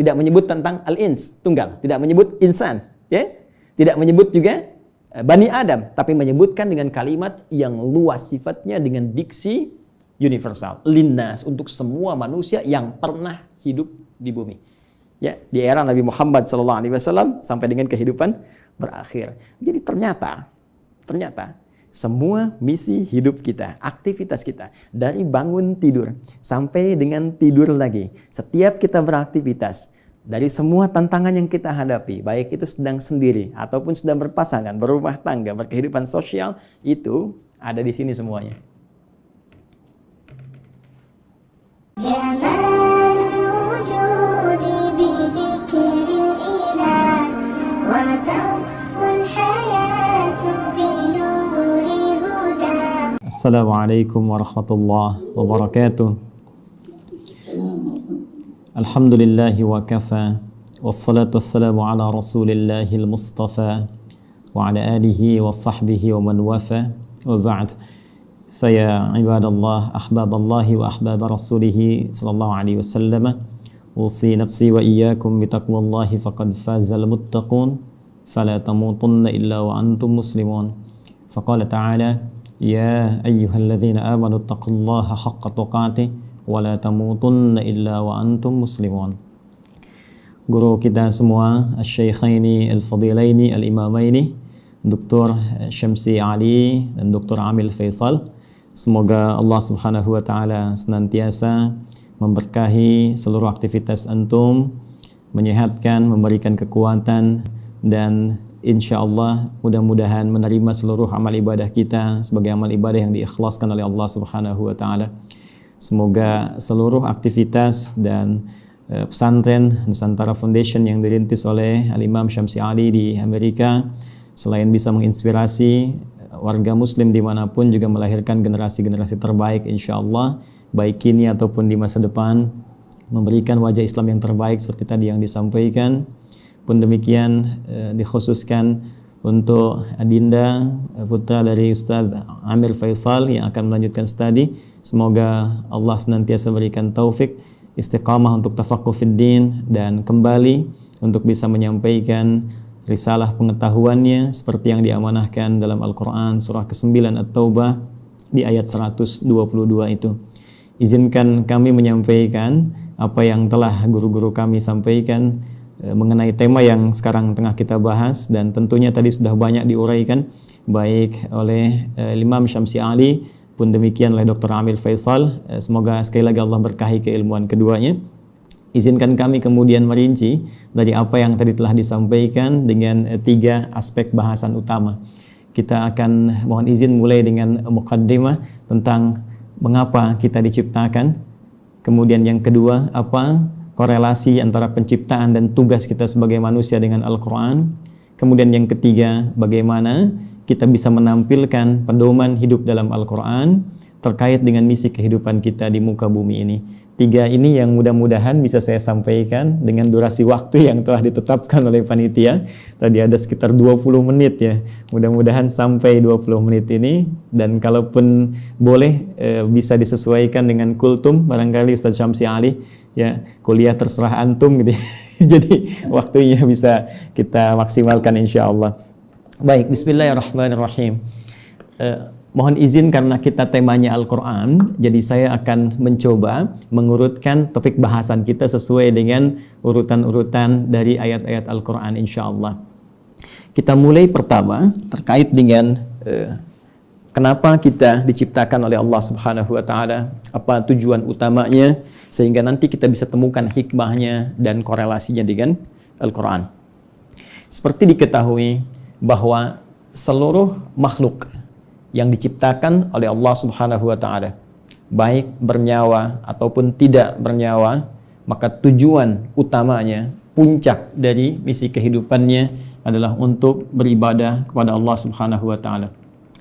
tidak menyebut tentang al-ins, tunggal, tidak menyebut insan, ya. Tidak menyebut juga Bani Adam, tapi menyebutkan dengan kalimat yang luas sifatnya dengan diksi universal, linnas, untuk semua manusia yang pernah hidup di bumi. Ya, di era Nabi Muhammad SAW sampai dengan kehidupan berakhir. Jadi ternyata semua misi hidup kita, aktivitas kita, dari bangun tidur sampai dengan tidur lagi, setiap kita beraktivitas, dari semua tantangan yang kita hadapi, baik itu sedang sendiri ataupun sedang berpasangan, berumah tangga, berkehidupan sosial, itu ada di sini semuanya. Assalamualaikum warahmatullahi wabarakatuh. Alhamdulillahi wa kafa, wassalatu wassalamu ala rasulillahil mustafa wa ala alihi wa sahbihi wa man wafa, wa ba'd. Faya ibadallah, ahbaballahi wa ahbab rasulihi sallallahu alaihi wasallam, usi nafsi wa iyyakum bitaqwallahi faqad fazal muttaqun, fala tamutunna illa wa antum muslimun. Faqala ta'ala, ya ayyuhalladzina amanu taqullaha haqqa tuqatih wa la tamutunna illa wa antum muslimun. Guru kita semua, Asy-Syaikhaini Al-Fadilaini Al-Imamaini, Dr. Syamsi Ali dan Dr. Amil Faisal. Semoga Allah Subhanahu wa taala senantiasa memberkahi seluruh aktivitas antum, menyehatkan, memberikan kekuatan, dan insya Allah mudah-mudahan menerima seluruh amal ibadah kita sebagai amal ibadah yang diikhlaskan oleh Allah Subhanahu wa taala. Semoga seluruh aktivitas dan pesantren Nusantara Foundation yang dirintis oleh Al-Imam Syamsi Ali di Amerika, selain bisa menginspirasi warga muslim dimanapun, juga melahirkan generasi-generasi terbaik insya Allah, baik kini ataupun di masa depan, memberikan wajah Islam yang terbaik seperti tadi yang disampaikan. Pun demikian dikhususkan untuk Adinda, putra dari Ustaz Amir Faisal yang akan melanjutkan studi. Semoga Allah senantiasa berikan taufik, istiqamah untuk tafaqquh fid din, dan kembali untuk bisa menyampaikan risalah pengetahuannya seperti yang diamanahkan dalam Al-Quran surah ke-9 At-Taubah di ayat 122 itu. Izinkan kami menyampaikan apa yang telah guru-guru kami sampaikan mengenai tema yang sekarang tengah kita bahas, dan tentunya tadi sudah banyak diuraikan baik oleh Imam Syamsi Ali pun demikian oleh Dr. Amil Faisal. Semoga sekali lagi Allah berkahi keilmuan keduanya. Izinkan kami kemudian merinci dari apa yang tadi telah disampaikan dengan 3 aspek bahasan utama. Kita akan mohon izin mulai dengan muqaddimah tentang mengapa kita diciptakan. Kemudian yang kedua, apa korelasi antara penciptaan dan tugas kita sebagai manusia dengan Al-Quran. Kemudian yang ketiga, bagaimana kita bisa menampilkan pedoman hidup dalam Al-Quran terkait dengan misi kehidupan kita di muka bumi ini. 3 ini yang mudah-mudahan bisa saya sampaikan dengan durasi waktu yang telah ditetapkan oleh panitia. Tadi ada sekitar 20 menit ya. Mudah-mudahan sampai 20 menit ini, dan kalaupun boleh bisa disesuaikan dengan kultum barangkali Ustaz Syamsi Ali, ya, kuliah terserah antum gitu. Jadi waktunya bisa kita maksimalkan insyaallah. Baik, bismillahirrahmanirrahim. Mohon izin karena kita temanya Al-Quran, jadi saya akan mencoba mengurutkan topik bahasan kita sesuai dengan urutan-urutan dari ayat-ayat Al-Quran insyaallah. Kita mulai pertama terkait dengan kenapa kita diciptakan oleh Allah Subhanahu wa taala, apa tujuan utamanya, sehingga nanti kita bisa temukan hikmahnya dan korelasinya dengan Al-Quran. Seperti diketahui bahwa seluruh makhluk yang diciptakan oleh Allah Subhanahu wa taala, baik bernyawa ataupun tidak bernyawa, maka tujuan utamanya, puncak dari misi kehidupannya adalah untuk beribadah kepada Allah Subhanahu wa taala.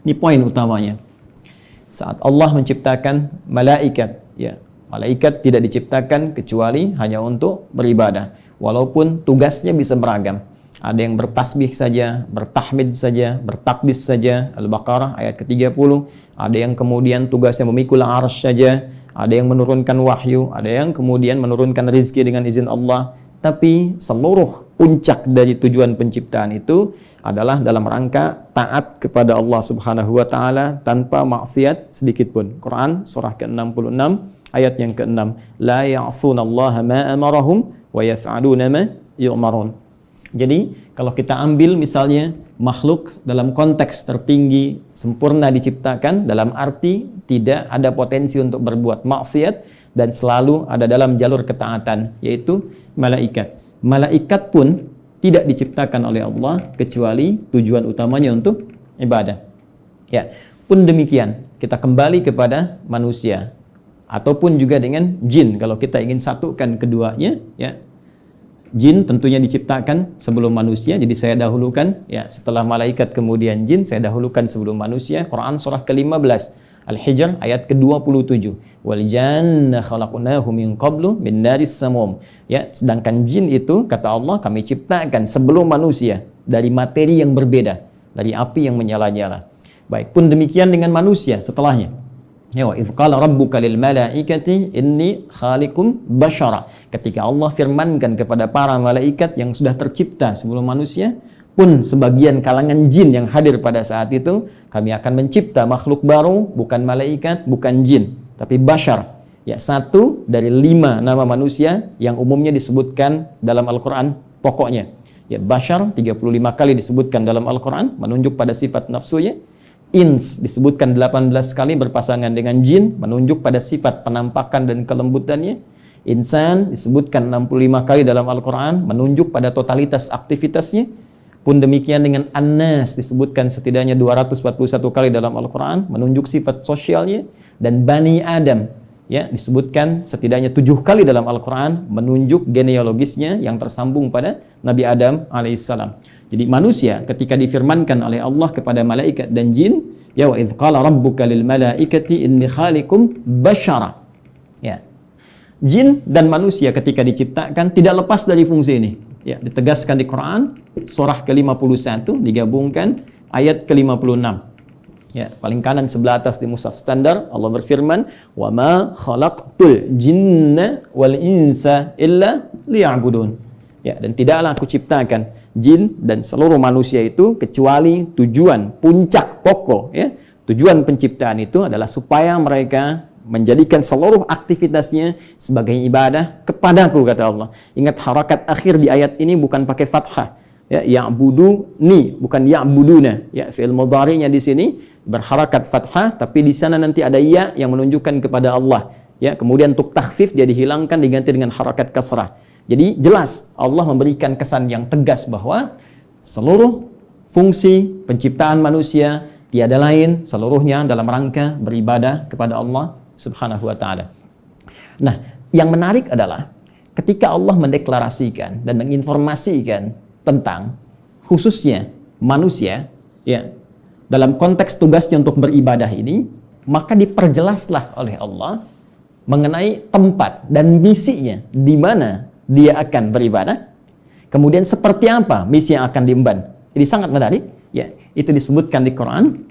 Ini poin utamanya. Saat Allah menciptakan malaikat, ya, malaikat tidak diciptakan kecuali hanya untuk beribadah, walaupun tugasnya bisa beragam. Ada yang bertasbih saja, bertahmid saja, bertakdis saja, Al-Baqarah ayat ke-30. Ada yang kemudian tugasnya memikul arsy saja, ada yang menurunkan wahyu, ada yang kemudian menurunkan rizki dengan izin Allah, tapi seluruh puncak dari tujuan penciptaan itu adalah dalam rangka taat kepada Allah Subhanahu wa taala tanpa maksiat sedikit pun. Quran surah ke-66 ayat yang ke-6, la ya'sunallaha ma amarahum wa yaf'aluna ma yu'marun. Jadi kalau kita ambil misalnya makhluk dalam konteks tertinggi sempurna diciptakan dalam arti tidak ada potensi untuk berbuat maksiat dan selalu ada dalam jalur ketaatan, yaitu malaikat. Malaikat pun tidak diciptakan oleh Allah kecuali tujuan utamanya untuk ibadah. Ya, pun demikian kita kembali kepada manusia ataupun juga dengan jin kalau kita ingin satukan keduanya, ya. Jin tentunya diciptakan sebelum manusia, jadi saya dahulukan ya setelah malaikat kemudian jin, saya dahulukan sebelum manusia. Quran surah ke-15 Al-Hijr ayat ke-27. Wal janna khalaqnahu min qablu min naris samum. Ya, sedangkan jin itu kata Allah kami ciptakan sebelum manusia dari materi yang berbeda, dari api yang menyala-nyala. Baik, pun demikian dengan manusia setelahnya. Ya, wa idz qala rabbuka lil malaikati inni khaliqum basyara. Ketika Allah firmankan kepada para malaikat yang sudah tercipta sebelum manusia, pun sebagian kalangan jin yang hadir pada saat itu, kami akan mencipta makhluk baru, bukan malaikat, bukan jin, tapi bashar. Ya, satu dari 5 nama manusia yang umumnya disebutkan dalam Al-Quran pokoknya. Ya, bashar 35 kali disebutkan dalam Al-Quran, menunjuk pada sifat nafsunya. Ins disebutkan 18 kali berpasangan dengan jin, menunjuk pada sifat penampakan dan kelembutannya. Insan disebutkan 65 kali dalam Al-Quran, menunjuk pada totalitas aktivitasnya. Pun demikian dengan An-Nas disebutkan setidaknya 241 kali dalam Al-Quran, menunjuk sifat sosialnya. Dan Bani Adam ya disebutkan setidaknya 7 kali dalam Al-Quran, menunjuk genealogisnya yang tersambung pada Nabi Adam alaihissalam. Jadi manusia ketika difirmankan oleh Allah kepada malaikat dan jin, ya wa idz qala rabbuka lil malaikati inni khaliqum basyara. Ya. Jin dan manusia ketika diciptakan tidak lepas dari fungsi ini. Ya, ditegaskan di Quran surah ke-51 digabungkan ayat ke-56. Ya, paling kanan sebelah atas di mushaf standar Allah berfirman, "Wa ma khalaqtul jinna wal insa illa liya'budun." Ya, dan tidaklah aku ciptakan jin dan seluruh manusia itu kecuali tujuan puncak pokok ya. Tujuan penciptaan itu adalah supaya mereka menjadikan seluruh aktivitasnya sebagai ibadah kepadaku kata Allah. Ingat harakat akhir di ayat ini bukan pakai fathah. Ya, ya'buduni bukan ya'buduna. Ya, fi'il mudhari'nya di sini berharakat fathah tapi di sana nanti ada ya yang menunjukkan kepada Allah. Ya, kemudian untuk takhfif dia dihilangkan diganti dengan harakat kasrah. Jadi jelas Allah memberikan kesan yang tegas bahwa seluruh fungsi penciptaan manusia tiada lain seluruhnya dalam rangka beribadah kepada Allah Subhanahu wa taala. Nah, yang menarik adalah ketika Allah mendeklarasikan dan menginformasikan tentang khususnya manusia ya dalam konteks tugasnya untuk beribadah ini, maka diperjelaslah oleh Allah mengenai tempat dan misinya di mana dia akan beribadah, kemudian seperti apa misi yang akan diemban. Jadi sangat menarik, ya. Itu disebutkan di Quran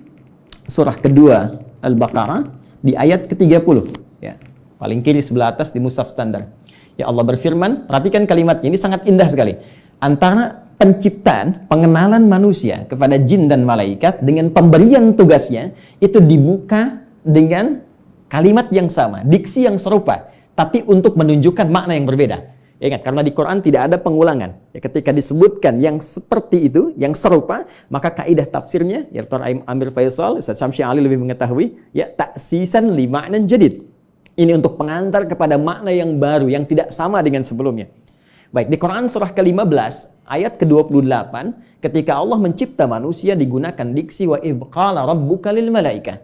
surah kedua Al-Baqarah di ayat ke-30, ya. Paling kiri sebelah atas di mushaf standar. Ya, Allah berfirman, perhatikan kalimatnya ini sangat indah sekali. Antara penciptaan, pengenalan manusia kepada jin dan malaikat dengan pemberian tugasnya itu dibuka dengan kalimat yang sama, diksi yang serupa, tapi untuk menunjukkan makna yang berbeda. Ya, ingat, karena di Quran tidak ada pengulangan. Ya, ketika disebutkan yang seperti itu, yang serupa, maka kaidah tafsirnya, ya Dr. Amir Faisal, Ustaz Syamsi Ali lebih mengetahui, ya taksisan li ma'nan jadid. Ini untuk pengantar kepada makna yang baru, yang tidak sama dengan sebelumnya. Baik, di Quran surah ke-15, ayat ke-28, ketika Allah mencipta manusia digunakan diksi wa idz qala rabbuka lil malaikah.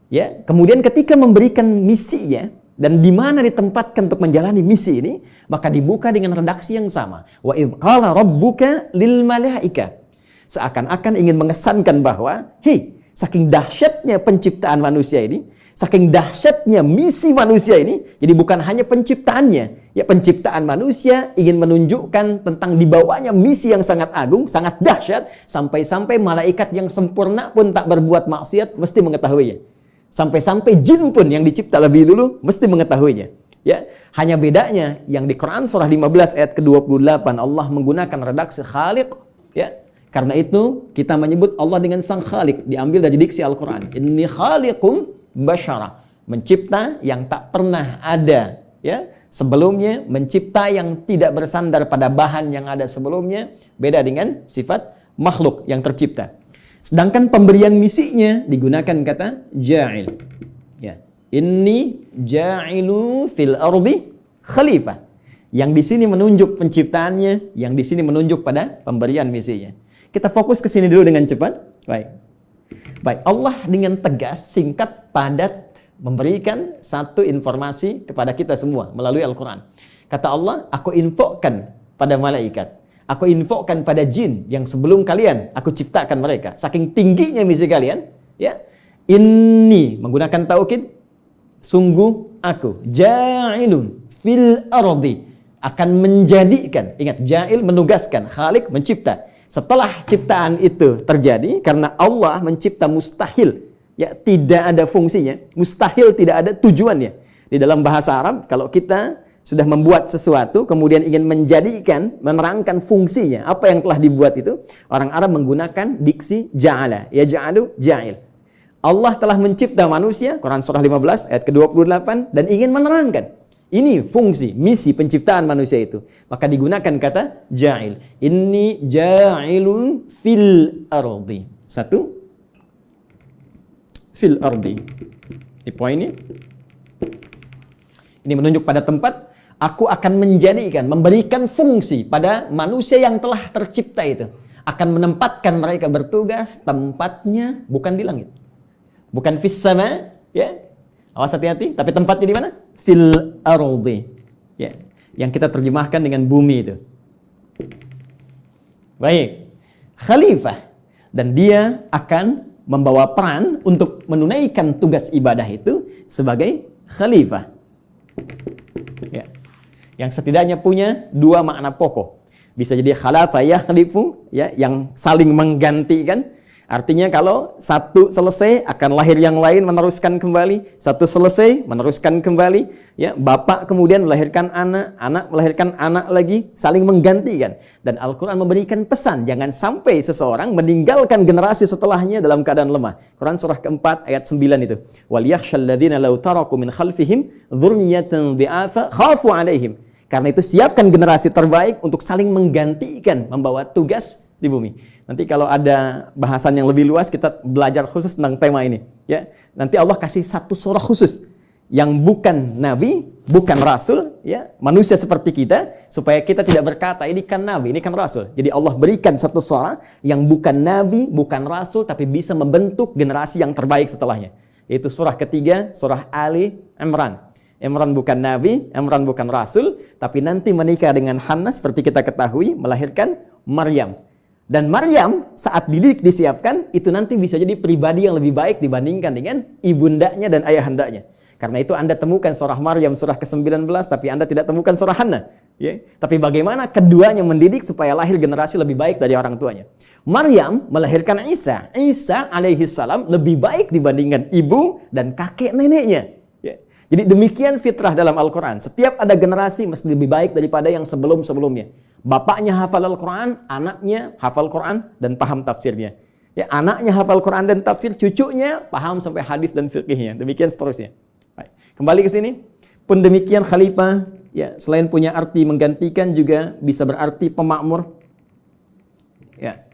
Ya, kemudian ketika memberikan misinya, dan di mana ditempatkan untuk menjalani misi ini, maka dibuka dengan redaksi yang sama. Wa idz qala rabbuka lil malaika. Seakan-akan ingin mengesankan bahwa, hei, saking dahsyatnya penciptaan manusia ini, saking dahsyatnya misi manusia ini, jadi bukan hanya penciptaannya. Ya, penciptaan manusia ingin menunjukkan tentang dibawanya misi yang sangat agung, sangat dahsyat, sampai-sampai malaikat yang sempurna pun tak berbuat maksiat mesti mengetahuinya. Sampai-sampai jin pun yang dicipta lebih dulu mesti mengetahuinya. Ya, hanya bedanya yang di Quran surah 15 ayat ke-28 Allah menggunakan redaksi Khaliq, ya. Karena itu kita menyebut Allah dengan sang Khaliq, diambil dari diksi Al-Qur'an. Inni khaliqum basyara, mencipta yang tak pernah ada, ya, sebelumnya, mencipta yang tidak bersandar pada bahan yang ada sebelumnya, beda dengan sifat makhluk yang tercipta. Sedangkan pemberian misinya digunakan kata ja'il. Ya. Inni ja'ilu fil ardi khalifah. Yang di sini menunjuk penciptaannya, yang di sini menunjuk pada pemberian misinya. Kita fokus ke sini dulu dengan cepat. Baik, Allah dengan tegas, singkat, padat memberikan satu informasi kepada kita semua melalui Al-Quran. Kata Allah, aku infokan pada malaikat, aku infokan pada jin yang sebelum kalian aku ciptakan mereka. Saking tingginya misi kalian, ya. Inni menggunakan taukid, sungguh aku ja'ilun fil ardi, akan menjadikan. Ingat, ja'il menugaskan, khalik mencipta. Setelah ciptaan itu terjadi, karena Allah mencipta mustahil, ya, tidak ada fungsinya, mustahil tidak ada tujuannya. Di dalam bahasa Arab, kalau kita sudah membuat sesuatu, kemudian ingin menjadikan, menerangkan fungsinya, apa yang telah dibuat itu, orang Arab menggunakan diksi ja'ala, ya ja'alu ja'il. Allah telah mencipta manusia, Quran surah 15 ayat ke-28, dan ingin menerangkan ini fungsi, misi penciptaan manusia itu. Maka digunakan kata ja'il. Inni ja'ilun fil ardi. Satu, fil ardi. Ini poinnya. Ini menunjuk pada tempat. Aku akan menjadikan, memberikan fungsi pada manusia yang telah tercipta itu. Akan menempatkan mereka bertugas, tempatnya bukan di langit. Bukan fis sama, ya. Awas hati-hati, tapi tempatnya di mana? Fil ardi. Ya, yang kita terjemahkan dengan bumi itu. Baik. Khalifah, dan dia akan membawa peran untuk menunaikan tugas ibadah itu sebagai khalifah. Ya. Yang setidaknya punya dua makna pokok. Bisa jadi khalafa yakhlifu, ya, yang saling menggantikan. Artinya kalau satu selesai akan lahir yang lain meneruskan kembali, satu selesai meneruskan kembali, ya, bapak kemudian melahirkan anak, anak melahirkan anak lagi, saling menggantikan. Dan Al-Qur'an memberikan pesan jangan sampai seseorang meninggalkan generasi setelahnya dalam keadaan lemah. Quran surah keempat ayat 9 itu. Wal yakhshal ladzina law taraku min khalfihim dzurriyyatan dhi'afa khafu 'alaihim. Karena itu siapkan generasi terbaik untuk saling menggantikan membawa tugas di bumi. Nanti kalau ada bahasan yang lebih luas kita belajar khusus tentang tema ini, ya. Nanti Allah kasih satu surah khusus yang bukan nabi, bukan rasul, ya, manusia seperti kita, supaya kita tidak berkata ini kan nabi, ini kan rasul. Jadi Allah berikan satu surah yang bukan nabi, bukan rasul, tapi bisa membentuk generasi yang terbaik setelahnya. Yaitu surah ketiga, surah Ali Imran. Imran bukan nabi, Imran bukan rasul, tapi nanti menikah dengan Hannah seperti kita ketahui, melahirkan Maryam. Dan Maryam saat dididik disiapkan, itu nanti bisa jadi pribadi yang lebih baik dibandingkan dengan ibundanya dan ayahandanya. Karena itu Anda temukan surah Maryam surah ke-19, tapi Anda tidak temukan surah Hannah. Ya. Tapi bagaimana keduanya mendidik supaya lahir generasi lebih baik dari orang tuanya. Maryam melahirkan Isa. Isa alaihi salam lebih baik dibandingkan ibu dan kakek neneknya. Ya. Jadi demikian fitrah dalam Al-Quran. Setiap ada generasi mesti lebih baik daripada yang sebelum-sebelumnya. Bapaknya hafal Al-Quran, anaknya hafal Quran dan paham tafsirnya. Ya, anaknya hafal Quran dan tafsir, cucunya paham sampai hadis dan fiqhnya. Demikian seterusnya. Baik. Kembali ke sini. Pun demikian khalifah, ya, selain punya arti menggantikan juga bisa berarti pemakmur. Ya.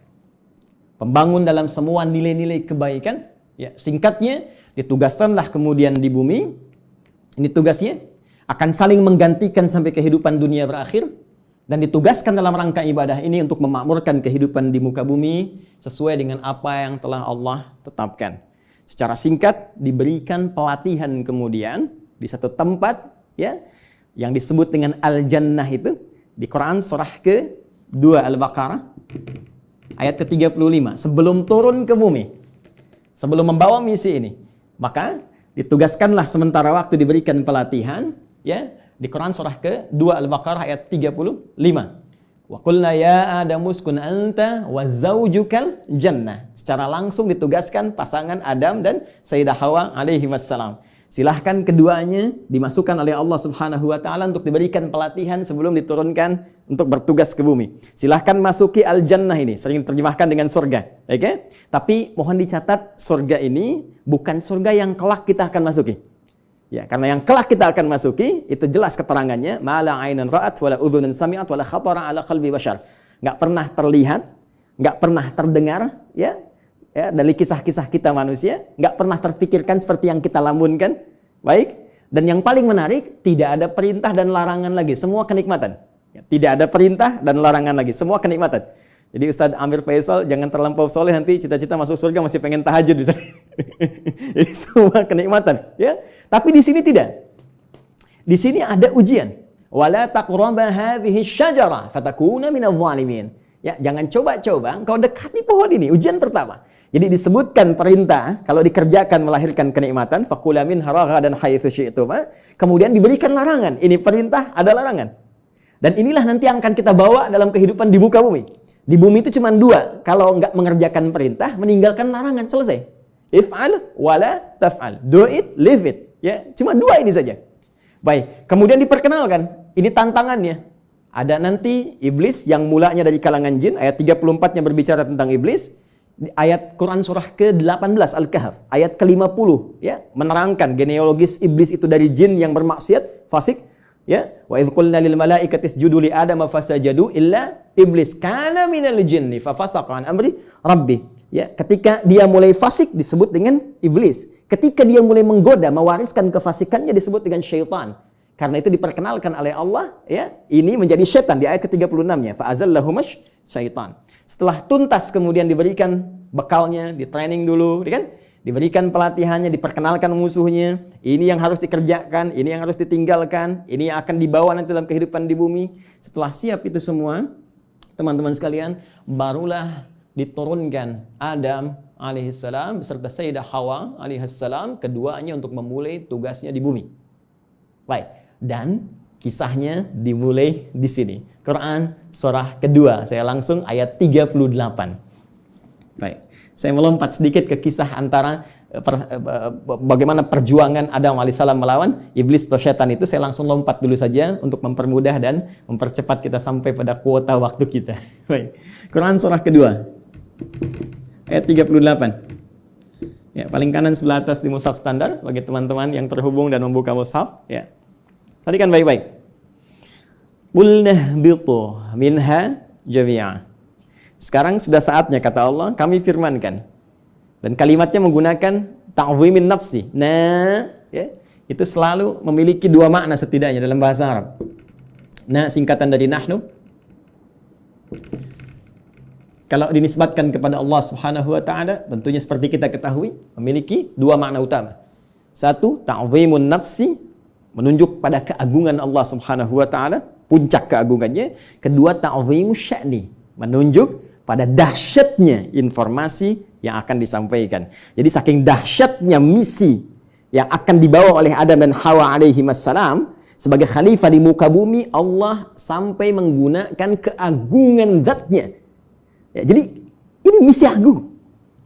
Pembangun dalam semua nilai-nilai kebaikan. Ya, singkatnya, ditugaskanlah kemudian di bumi. Ini tugasnya. Akan saling menggantikan sampai kehidupan dunia berakhir. Dan ditugaskan dalam rangka ibadah ini untuk memakmurkan kehidupan di muka bumi sesuai dengan apa yang telah Allah tetapkan. Secara singkat diberikan pelatihan kemudian di satu tempat, ya, yang disebut dengan Al-Jannah itu di Quran surah ke-2 Al-Baqarah ayat ke-35. Sebelum turun ke bumi, sebelum membawa misi ini, maka ditugaskanlah sementara waktu diberikan pelatihan, ya, di Quran surah ke-2 Al-Baqarah ayat 35. Wa qulna ya Adamu uskun anta wa zaujukal jannah. Secara langsung ditugaskan pasangan Adam dan Sayyidah Hawa alaihi wassalam. Silahkan keduanya dimasukkan oleh Allah Subhanahu wa taala untuk diberikan pelatihan sebelum diturunkan untuk bertugas ke bumi. Silahkan masuki al-jannah ini, sering terjemahkan dengan surga. Oke? Tapi mohon dicatat, surga ini bukan surga yang kelak kita akan masuki. Ya, karena yang kelak kita akan masuki itu jelas keterangannya, ma la 'ainan ra'at wa la udhunun sami'at wa la khatara 'ala qalbi bashar. Enggak pernah terlihat, enggak pernah terdengar, ya dari kisah-kisah kita manusia, nggak pernah terfikirkan seperti yang kita lamunkan. Baik, dan yang paling menarik, tidak ada perintah dan larangan lagi, semua kenikmatan. Tidak ada perintah dan larangan lagi, semua kenikmatan. Jadi Ustadz Amir Faisal jangan terlampau soleh, nanti cita-cita masuk surga masih pengen tahajud bisa. Jadi semua kenikmatan, ya. Tapi di sini tidak. Di sini ada ujian. Wala taqraba hadhihi syajarah fatakuna minadh dhalimin. Ya, jangan coba-coba engkau dekati pohon ini, ujian pertama. Jadi disebutkan perintah, kalau dikerjakan melahirkan kenikmatan, faqula minha ragadan haitsu syi'tuma. Kemudian diberikan larangan, ini perintah, ada larangan. Dan inilah nanti yang akan kita bawa dalam kehidupan di muka bumi. Di bumi itu cuma dua, kalau enggak mengerjakan perintah, meninggalkan larangan, selesai. If'al wala taf'al, do it, leave it. Ya, cuma dua ini saja. Baik, kemudian diperkenalkan, ini tantangannya. Ada nanti iblis yang mulanya dari kalangan jin, ayat 34-nya berbicara tentang iblis. Ayat Quran surah ke-18 Al-Kahf, ayat ke-50 ya, menerangkan genealogis iblis itu dari jin yang bermaksiat, fasik, ya. Wa idz qulna lil malaikati isjudu li adama fasajadu illa iblis kana minal jinni fafasaqa an amri rabbi. Ya, ketika dia mulai fasik disebut dengan iblis. Ketika dia mulai menggoda, mewariskan kefasikannya disebut dengan syaitan. Karena itu diperkenalkan oleh Allah, ya, ini menjadi syaitan di ayat ke-36-nya. Fa'azallahumash syaitan. Setelah tuntas kemudian diberikan bekalnya, di training dulu, kan? Diberikan pelatihannya, diperkenalkan musuhnya. Ini yang harus dikerjakan, ini yang harus ditinggalkan, ini yang akan dibawa nanti dalam kehidupan di bumi. Setelah siap itu semua, teman-teman sekalian, barulah diturunkan Adam alaihissalam beserta Sayyidah Hawa alaihissalam, keduanya untuk memulai tugasnya di bumi. Baik. Dan kisahnya dimulai di sini. Quran surah kedua. Saya langsung ayat 38. Baik. Saya melompat sedikit ke kisah antara bagaimana perjuangan Adam alaihissalam melawan iblis atau syaitan itu. Saya langsung lompat dulu saja untuk mempermudah dan mempercepat kita sampai pada kuota waktu kita. Baik. Quran surah kedua. Ayat 38. Ya, paling kanan sebelah atas di mushaf standar bagi teman-teman yang terhubung dan membuka mushaf, ya. Perhatikan baik-baik. Qulna bitu minha jami'a. Sekarang sudah saatnya, kata Allah, kami firmankan. Dan kalimatnya menggunakan ta'zimin nafsi. Nah, ya, itu selalu memiliki dua makna setidaknya dalam bahasa Arab. Nah, singkatan dari nahnu. Kalau dinisbatkan kepada Allah Subhanahu wa taala, tentunya seperti kita ketahui, memiliki dua makna utama. Satu, ta'zimun nafsi, menunjuk pada keagungan Allah Subhanahu wa taala, puncak keagungannya. Kedua, ta'zimus sya'ni, menunjuk pada dahsyatnya informasi yang akan disampaikan. Jadi saking dahsyatnya misi yang akan dibawa oleh Adam dan Hawa alaihi wassalam sebagai khalifah di muka bumi, Allah sampai menggunakan keagungan zatnya. Ya, jadi ini misi agung.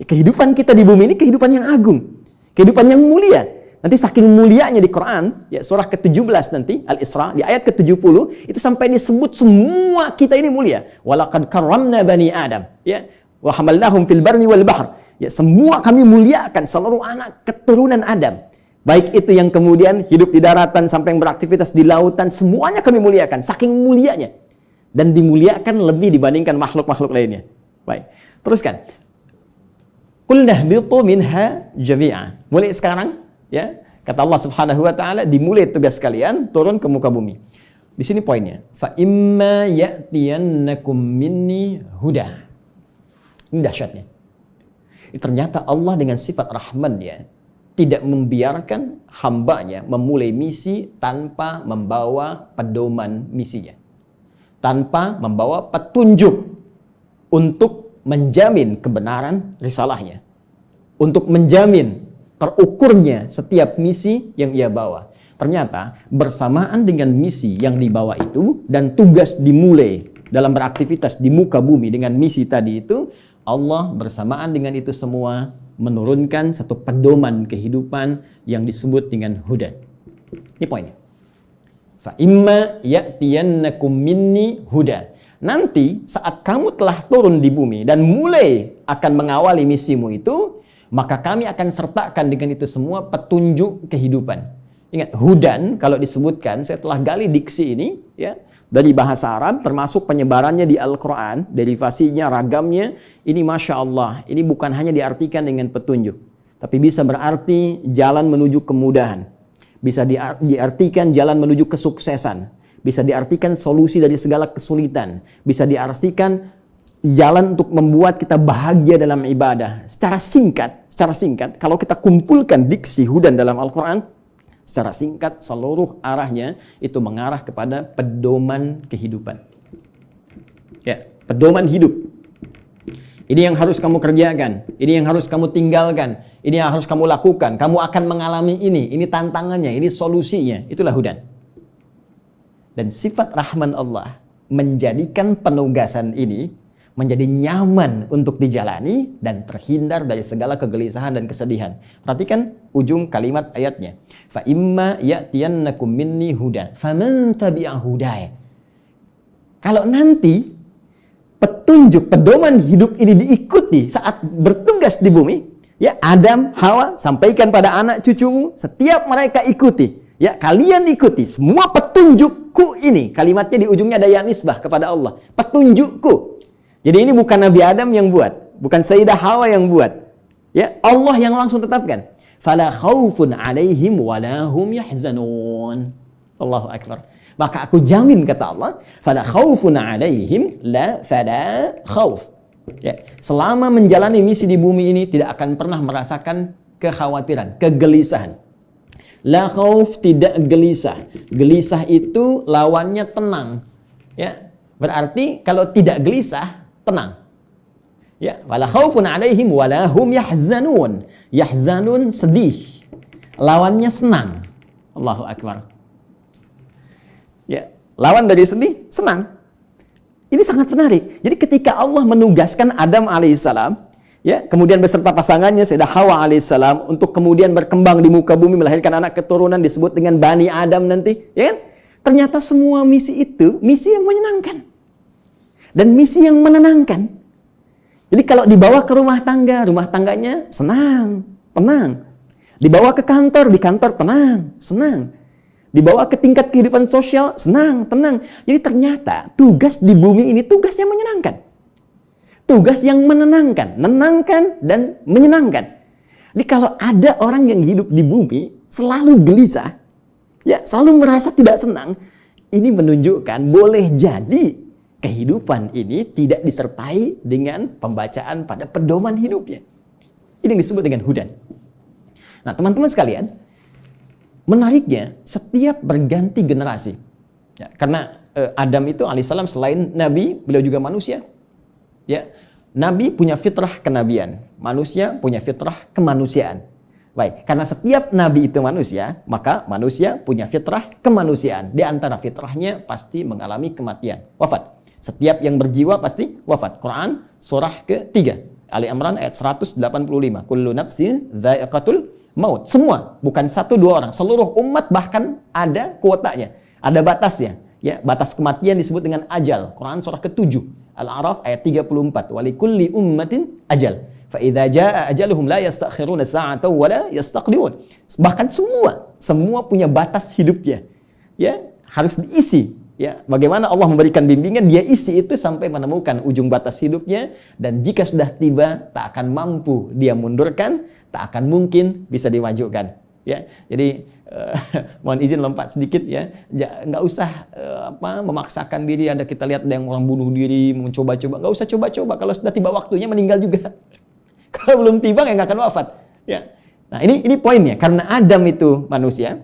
Kehidupan kita di bumi ini kehidupan yang agung, kehidupan yang mulia. Nanti saking mulianya di Quran, ya, surah ke-17 nanti, Al-Isra, di ayat ke-70, itu sampai disebut semua kita ini mulia. Walaqad karramna bani Adam, ya, wa hamalnahum fil barri wal bahr. Ya, semua kami muliakan seluruh anak keturunan Adam. Baik itu yang kemudian hidup di daratan sampai yang beraktivitas di lautan, semuanya kami muliakan, saking mulianya. Dan dimuliakan lebih dibandingkan makhluk-makhluk lainnya. Baik, teruskan. Qulna bitu minha jami'a. Mulai sekarang, ya, kata Allah Subhanahu wa taala, dimulai tugas kalian turun ke muka bumi. Di sini poinnya. Fa imma ya'tiyannakum minni huda. Ini dahsyatnya. Ternyata Allah dengan sifat Rahman, ya, tidak membiarkan hambanya memulai misi tanpa membawa pedoman misinya. Tanpa membawa petunjuk untuk menjamin kebenaran risalahnya. Untuk menjamin terukurnya setiap misi yang ia bawa. Ternyata bersamaan dengan misi yang dibawa itu dan tugas dimulai dalam beraktivitas di muka bumi dengan misi tadi itu, Allah bersamaan dengan itu semua menurunkan satu pedoman kehidupan yang disebut dengan hudan. Ini poinnya. Fa imma ya'tiyannakum minni huda. Nanti saat kamu telah turun di bumi dan mulai akan mengawali misimu itu, maka kami akan sertakan dengan itu semua petunjuk kehidupan. Ingat, hudan kalau disebutkan, saya telah gali diksi ini ya, dari bahasa Arab termasuk penyebarannya di Al-Quran, derivasinya, ragamnya, ini Masya Allah, ini bukan hanya diartikan dengan petunjuk, tapi bisa berarti jalan menuju kemudahan, bisa diartikan jalan menuju kesuksesan, bisa diartikan solusi dari segala kesulitan, bisa diartikan jalan untuk membuat kita bahagia dalam ibadah. Secara singkat, kalau kita kumpulkan diksi hudan dalam Al-Quran, secara singkat seluruh arahnya itu mengarah kepada pedoman kehidupan. Ya, pedoman hidup. Ini yang harus kamu kerjakan, ini yang harus kamu tinggalkan, ini yang harus kamu lakukan. Kamu akan mengalami ini tantangannya, ini solusinya. Itulah hudan. Dan sifat rahman Allah menjadikan penugasan ini menjadi nyaman untuk dijalani dan terhindar dari segala kegelisahan dan kesedihan. Perhatikan ujung kalimat ayatnya. Fa imma ya'tiyannakum minni hudan faman tabi'a hudaya. Kalau nanti petunjuk, pedoman hidup ini diikuti saat bertugas di bumi, ya Adam, Hawa, sampaikan pada anak cucumu, setiap mereka ikuti, ya kalian ikuti semua petunjukku ini. Kalimatnya di ujungnya ada ya nisbah kepada Allah. Petunjukku. Jadi ini bukan Nabi Adam yang buat, bukan Sayyidah Hawa yang buat. Ya, Allah yang langsung tetapkan. Fala khaufun 'alaihim wa la hum yahzanun. Allahu akbar. Maka aku jamin kata Allah, fala khaufun 'alaihim la fala khauf. Ya, selama menjalani misi di bumi ini tidak akan pernah merasakan kekhawatiran, kegelisahan. La khauf, tidak gelisah. Gelisah itu lawannya tenang. Ya, berarti kalau tidak gelisah tenang. Ya, wala khaufun 'alaihim wala hum yahzanun. Yahzanun sedih. Lawannya senang. Allahu akbar. Ya, lawan dari sedih senang. Ini sangat menarik. Jadi ketika Allah menugaskan Adam alaihissalam, ya, kemudian beserta pasangannya Sayyidah Hawa alaihissalam untuk kemudian berkembang di muka bumi melahirkan anak keturunan disebut dengan Bani Adam nanti, ya kan? Ternyata semua misi itu misi yang menyenangkan. Dan misi yang menenangkan. Jadi kalau dibawa ke rumah tangganya senang, tenang. Dibawa ke kantor, di kantor tenang, senang. Dibawa ke tingkat kehidupan sosial, senang, tenang. Jadi ternyata tugas di bumi ini tugas yang menyenangkan. Tugas yang menenangkan, menenangkan dan menyenangkan. Jadi kalau ada orang yang hidup di bumi selalu gelisah, ya selalu merasa tidak senang, ini menunjukkan boleh jadi kehidupan ini tidak disertai dengan pembacaan pada pedoman hidupnya. Ini yang disebut dengan hudan. Nah, teman-teman sekalian, menariknya setiap berganti generasi. Ya, karena Adam itu alaihissalam selain nabi, beliau juga manusia. Ya, nabi punya fitrah kenabian, manusia punya fitrah kemanusiaan. Baik, karena setiap nabi itu manusia, maka manusia punya fitrah kemanusiaan. Di antara fitrahnya pasti mengalami kematian, wafat. Setiap yang berjiwa pasti wafat. Quran surah ke-3 Ali Imran ayat 185. Kullu nafsin dha'iqatul maut. Semua, bukan satu dua orang, seluruh umat bahkan ada kuotanya, ada batasnya. Ya, batas kematian disebut dengan ajal. Quran surah ke-7 Al-A'raf ayat 34. Walikulli ummatin ajal. Fa idza jaa ajaluhum la yastakhiruna sa'atan wa la yastaqdimun. Bahkan semua punya batas hidupnya. Ya, harus diisi. Ya, bagaimana Allah memberikan bimbingan, dia isi itu sampai menemukan ujung batas hidupnya, dan jika sudah tiba tak akan mampu dia mundurkan, tak akan mungkin bisa dimajukan. Ya, jadi mohon izin lompat sedikit ya, nggak usah memaksakan diri. Ada kita lihat ada yang orang bunuh diri, mencoba-coba, nggak usah coba-coba. Kalau sudah tiba waktunya meninggal juga. Kalau belum tiba ya nggak akan wafat. Ya, nah ini poinnya. Karena Adam itu manusia.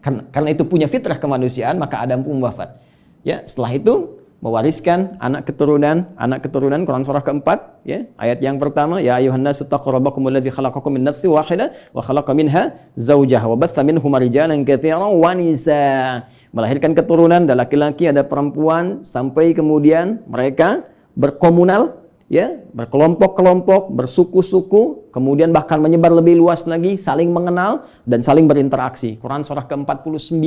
Karena itu punya fitrah kemanusiaan, maka Adam pun wafat. Ya, setelah itu mewariskan anak keturunan Quran surah ke-4 ya, ayat yang pertama, ya ayuhan nasu taqu rabbakumul ladzi khalaqakum min nafsin wahidah wa khalaqa minha zawjaha wa batha minhuma rijalan katsiran wa nisaa. Melahirkan keturunan, ada laki-laki, ada perempuan, sampai kemudian mereka berkomunal, ya, berkelompok-kelompok, bersuku-suku, kemudian bahkan menyebar lebih luas lagi, saling mengenal dan saling berinteraksi. Quran surah ke-49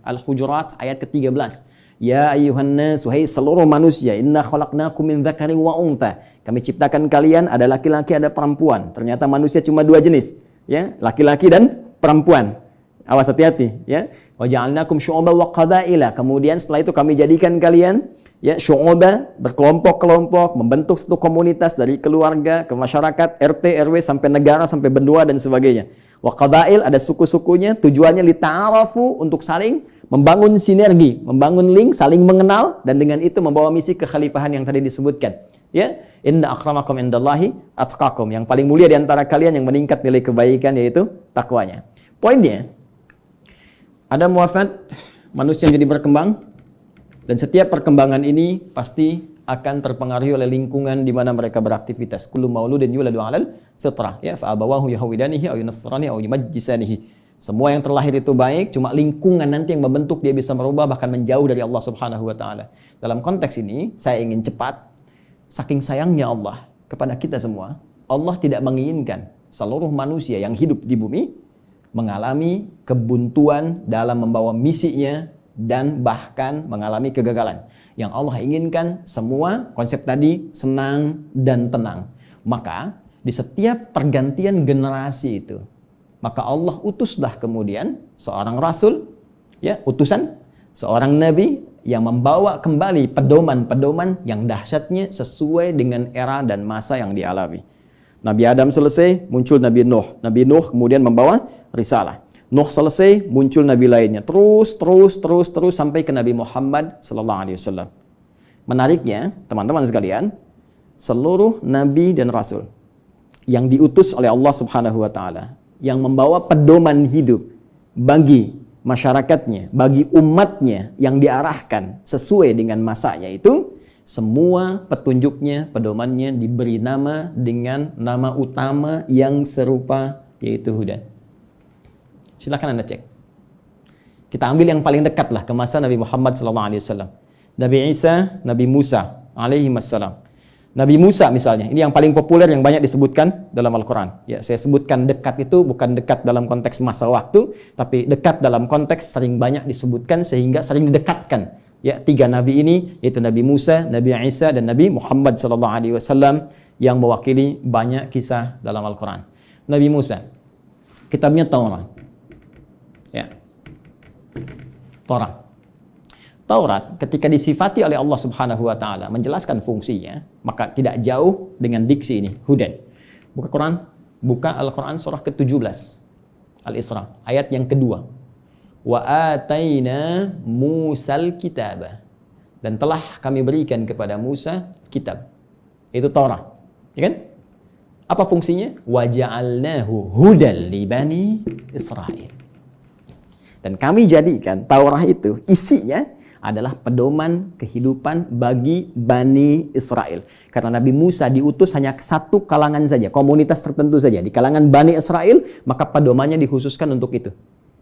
Al-Hujurat ayat ke-13. Ya ayyuhan nas, wahai seluruh manusia, inna khalaqnakum min dzakarin wa untha. Kami ciptakan kalian ada laki-laki ada perempuan. Ternyata manusia cuma dua jenis, ya, laki-laki dan perempuan. Awas, hati-hati, ya. Wa ja'alnakum syu'uban wa qabaila. Kemudian setelah itu kami jadikan kalian, ya, syu'uba, berkelompok-kelompok, membentuk satu komunitas dari keluarga ke masyarakat, RT, RW sampai negara sampai benua dan sebagainya. Wa qabail, ada suku-sukunya, tujuannya lita'arafu, untuk saling membangun sinergi, membangun link, saling mengenal, dan dengan itu membawa misi kekhalifahan yang tadi disebutkan. Ya, inna akramakum indallahi atqakum. Yang paling mulia di antara kalian yang meningkat nilai kebaikan yaitu takwanya. Poinnya, ada muafat manusia menjadi berkembang, dan setiap perkembangan ini pasti akan terpengaruhi oleh lingkungan di mana mereka beraktivitas. Kullu mauludin yuladu 'alal fitrah, ya, fa abawahu yahwidanihi aw yunassiranihi aw yumajjisanihi. Semua yang terlahir itu baik, cuma lingkungan nanti yang membentuk dia bisa merubah bahkan menjauh dari Allah Subhanahu wa taala. Dalam konteks ini, saya ingin cepat, saking sayangnya Allah kepada kita semua, Allah tidak menginginkan seluruh manusia yang hidup di bumi mengalami kebuntuan dalam membawa misinya dan bahkan mengalami kegagalan. Yang Allah inginkan semua konsep tadi senang dan tenang. Maka di setiap pergantian generasi itu, maka Allah utuslah kemudian seorang rasul, ya, utusan, seorang nabi yang membawa kembali pedoman-pedoman yang dahsyatnya sesuai dengan era dan masa yang dialami. Nabi Adam selesai, muncul Nabi Nuh. Nabi Nuh kemudian membawa risalah. Nuh selesai, muncul nabi lainnya. Terus sampai ke Nabi Muhammad sallallahu alaihi wasallam. Menariknya, teman-teman sekalian, seluruh nabi dan rasul yang diutus oleh Allah Subhanahu wa taala, yang membawa pedoman hidup bagi masyarakatnya, bagi umatnya yang diarahkan sesuai dengan masanya itu, semua petunjuknya, pedomannya diberi nama dengan nama utama yang serupa, yaitu Hudan. Silakan Anda cek. Kita ambil yang paling dekat lah ke masa Nabi Muhammad SAW. Nabi Isa, Nabi Musa alaihi wassalam. Nabi Musa misalnya, ini yang paling populer yang banyak disebutkan dalam Al-Quran. Ya, saya sebutkan dekat itu bukan dekat dalam konteks masa waktu, tapi dekat dalam konteks sering banyak disebutkan sehingga sering didekatkan. Ya, tiga nabi ini yaitu Nabi Musa, Nabi Isa dan Nabi Muhammad SAW yang mewakili banyak kisah dalam Al-Quran. Nabi Musa, kitabnya Taurat. Ya. Taurat ketika disifati oleh Allah Subhanahu wa taala menjelaskan fungsinya, maka tidak jauh dengan diksi ini, Hudan. Buka Al-Quran surah ke-17 Al-Isra ayat yang kedua. Wa ataina Musal kitaba, dan telah kami berikan kepada Musa kitab, itu Taurat, ya kan? Apa fungsinya? Wa ja'alnahu hudal li bani Israil, dan kami jadikan Taurat itu isinya adalah pedoman kehidupan bagi Bani Israel. Karena Nabi Musa diutus hanya satu kalangan saja, komunitas tertentu saja di kalangan Bani Israel, maka pedomannya dikhususkan untuk itu.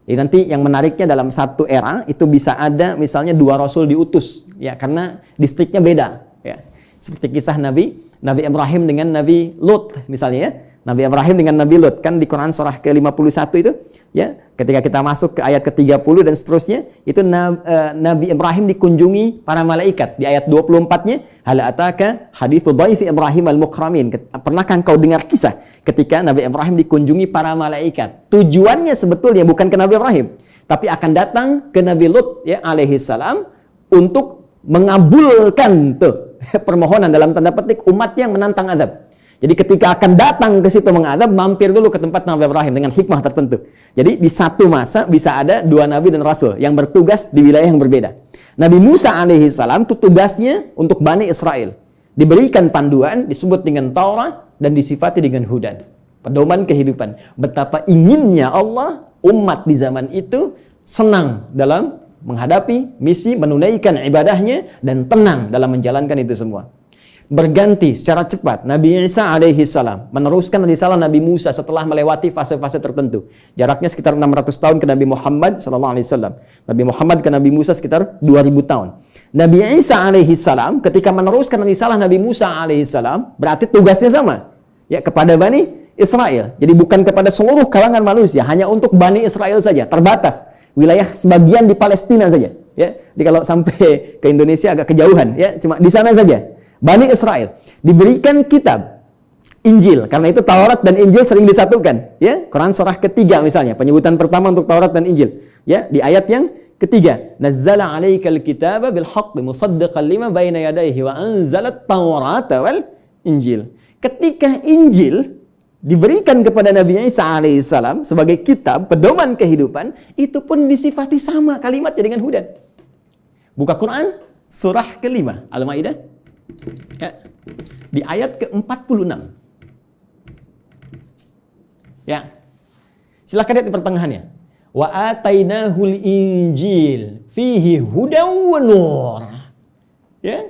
Jadi nanti yang menariknya dalam satu era itu bisa ada misalnya dua rasul diutus, ya, karena distriknya beda, ya. Seperti kisah Nabi Ibrahim dengan Nabi Lut misalnya, ya. Nabi Ibrahim dengan Nabi Lut kan di Quran surah ke-51 itu, ya. Ketika kita masuk ke ayat ke-30 dan seterusnya, itu Nabi Ibrahim dikunjungi para malaikat. Di ayat 24-nya, hal ataka haditsu dhaifi Ibrahim al-mukramin. Pernahkah engkau dengar kisah ketika Nabi Ibrahim dikunjungi para malaikat? Tujuannya sebetulnya bukan ke Nabi Ibrahim, tapi akan datang ke Nabi Lut, ya, alaihi salam, untuk mengabulkan tuh permohonan dalam tanda petik umat yang menantang azab. Jadi ketika akan datang ke situ mengadab, mampir dulu ke tempat Nabi Ibrahim dengan hikmah tertentu. Jadi di satu masa bisa ada dua nabi dan rasul yang bertugas di wilayah yang berbeda. Nabi Musa alaihi salam itu tugasnya untuk Bani Israel. Diberikan panduan, disebut dengan Taurat dan disifati dengan Hudan, pedoman kehidupan. Betapa inginnya Allah umat di zaman itu senang dalam menghadapi misi, menunaikan ibadahnya dan tenang dalam menjalankan itu semua. berganti secara cepat. Nabi Isa alaihi salam meneruskan risalah Nabi Musa setelah melewati fase-fase tertentu. Jaraknya sekitar 600 tahun ke Nabi Muhammad sallallahu alaihi wasallam. Nabi Muhammad ke Nabi Musa sekitar 2000 tahun. Nabi Isa alaihi salam ketika meneruskan risalah Nabi Musa alaihi salam, berarti tugasnya sama. Ya, kepada Bani Israel. Jadi bukan kepada seluruh kalangan manusia, hanya untuk Bani Israel saja, terbatas. Wilayah sebagian di Palestina saja. Ya, jadi kalau sampai ke Indonesia agak kejauhan, ya, cuma di sana saja. Bani Israel diberikan kitab Injil, karena itu Taurat dan Injil sering disatukan. Ya, Quran surah ketiga misalnya, penyebutan pertama untuk Taurat dan Injil. Ya, di ayat yang ketiga, nazzala 'alaikal kitaba bil haqqi musaddiqan lima baina yadayhi wa anzalat Taurata wal Injil. Ketika Injil diberikan kepada Nabi Isa alaihissalam sebagai kitab pedoman kehidupan, itu pun disifati sama kalimatnya dengan hudan. Buka Quran surah kelima Al-Maidah, ya, di ayat ke-46. Ya, silakan lihat di pertengahannya. Wa atainahul injil fihi hudaw wa nur. Ya,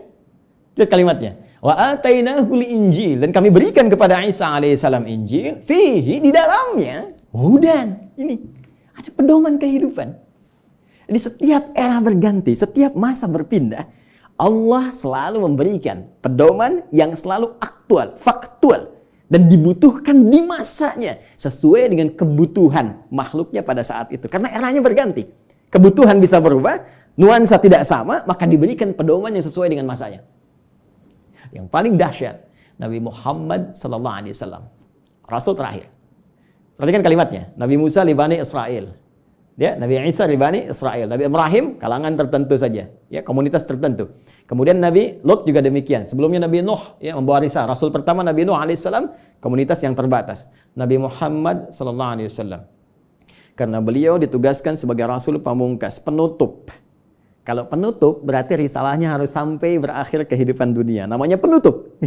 lihat kalimatnya. Wa atainahul injil, dan kami berikan kepada Isa alaihissalam Injil, fihi, di dalamnya hudan. Ini ada pedoman kehidupan. Di setiap era berganti, setiap masa berpindah, Allah selalu memberikan pedoman yang selalu aktual, faktual, dan dibutuhkan di masanya sesuai dengan kebutuhan makhluknya pada saat itu. Karena eranya berganti, kebutuhan bisa berubah, nuansa tidak sama, maka diberikan pedoman yang sesuai dengan masanya. Yang paling dahsyat, Nabi Muhammad sallallahu alaihi wasallam, rasul terakhir. Perhatikan kalimatnya. Nabi Musa li Bani Israel. Ya, Nabi Isa li Bani Israel. Nabi Ibrahim kalangan tertentu saja, ya, komunitas tertentu. Kemudian Nabi Lot juga demikian. Sebelumnya Nabi Nuh, ya, membawa risalah. Rasul pertama Nabi Nuh alaihissalam, komunitas yang terbatas. Nabi Muhammad sallallahu alaihi wasallam, karena beliau ditugaskan sebagai rasul pamungkas, penutup. Kalau penutup berarti risalahnya harus sampai berakhir kehidupan dunia. Namanya penutup.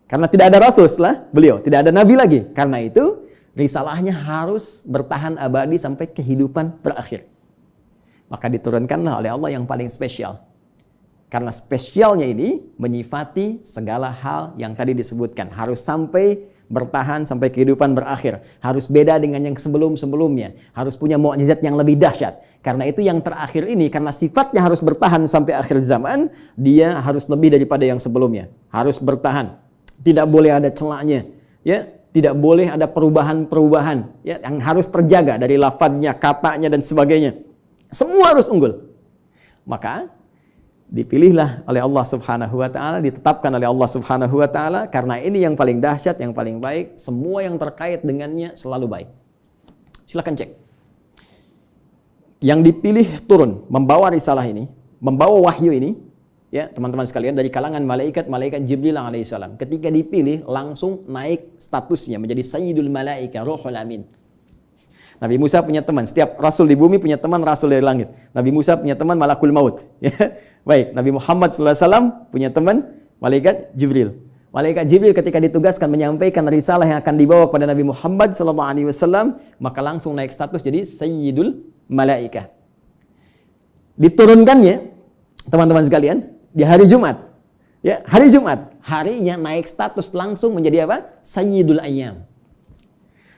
Karena tidak ada rasul setelah beliau, tidak ada nabi lagi. Karena itu risalahnya harus bertahan abadi sampai kehidupan berakhir. Maka diturunkanlah oleh Allah yang paling spesial. Karena spesialnya ini menyifati segala hal yang tadi disebutkan. Harus sampai bertahan sampai kehidupan berakhir. Harus beda dengan yang sebelum-sebelumnya. Harus punya mukjizat yang lebih dahsyat. Karena itu yang terakhir ini, karena sifatnya harus bertahan sampai akhir zaman, dia harus lebih daripada yang sebelumnya. Harus bertahan. Tidak boleh ada celahnya. Ya, tidak boleh ada perubahan-perubahan, ya, yang harus terjaga dari lafadznya, katanya, dan sebagainya. Semua harus unggul. Maka dipilihlah oleh Allah Subhanahu wa taala, ditetapkan oleh Allah Subhanahu wa taala, karena ini yang paling dahsyat, yang paling baik, semua yang terkait dengannya selalu baik. Silakan cek. Yang dipilih turun membawa risalah ini, membawa wahyu ini, ya, teman-teman sekalian, dari kalangan malaikat Jibril alaihissalam. Ketika dipilih langsung naik statusnya menjadi Sayyidul Malaika, Ruhul Amin. Nabi Musa punya teman, setiap rasul di bumi punya teman rasul dari langit. Nabi Musa punya teman Malakul Maut. Baik, Nabi Muhammad SAW punya teman malaikat Jibril. Malaikat Jibril ketika ditugaskan menyampaikan risalah yang akan dibawa kepada Nabi Muhammad SAW, maka langsung naik status jadi Sayyidul Malaika. Diturunkannya, teman-teman sekalian, di hari Jumat. Ya, hari Jumat, harinya naik status langsung menjadi apa? Sayyidul Ayyam.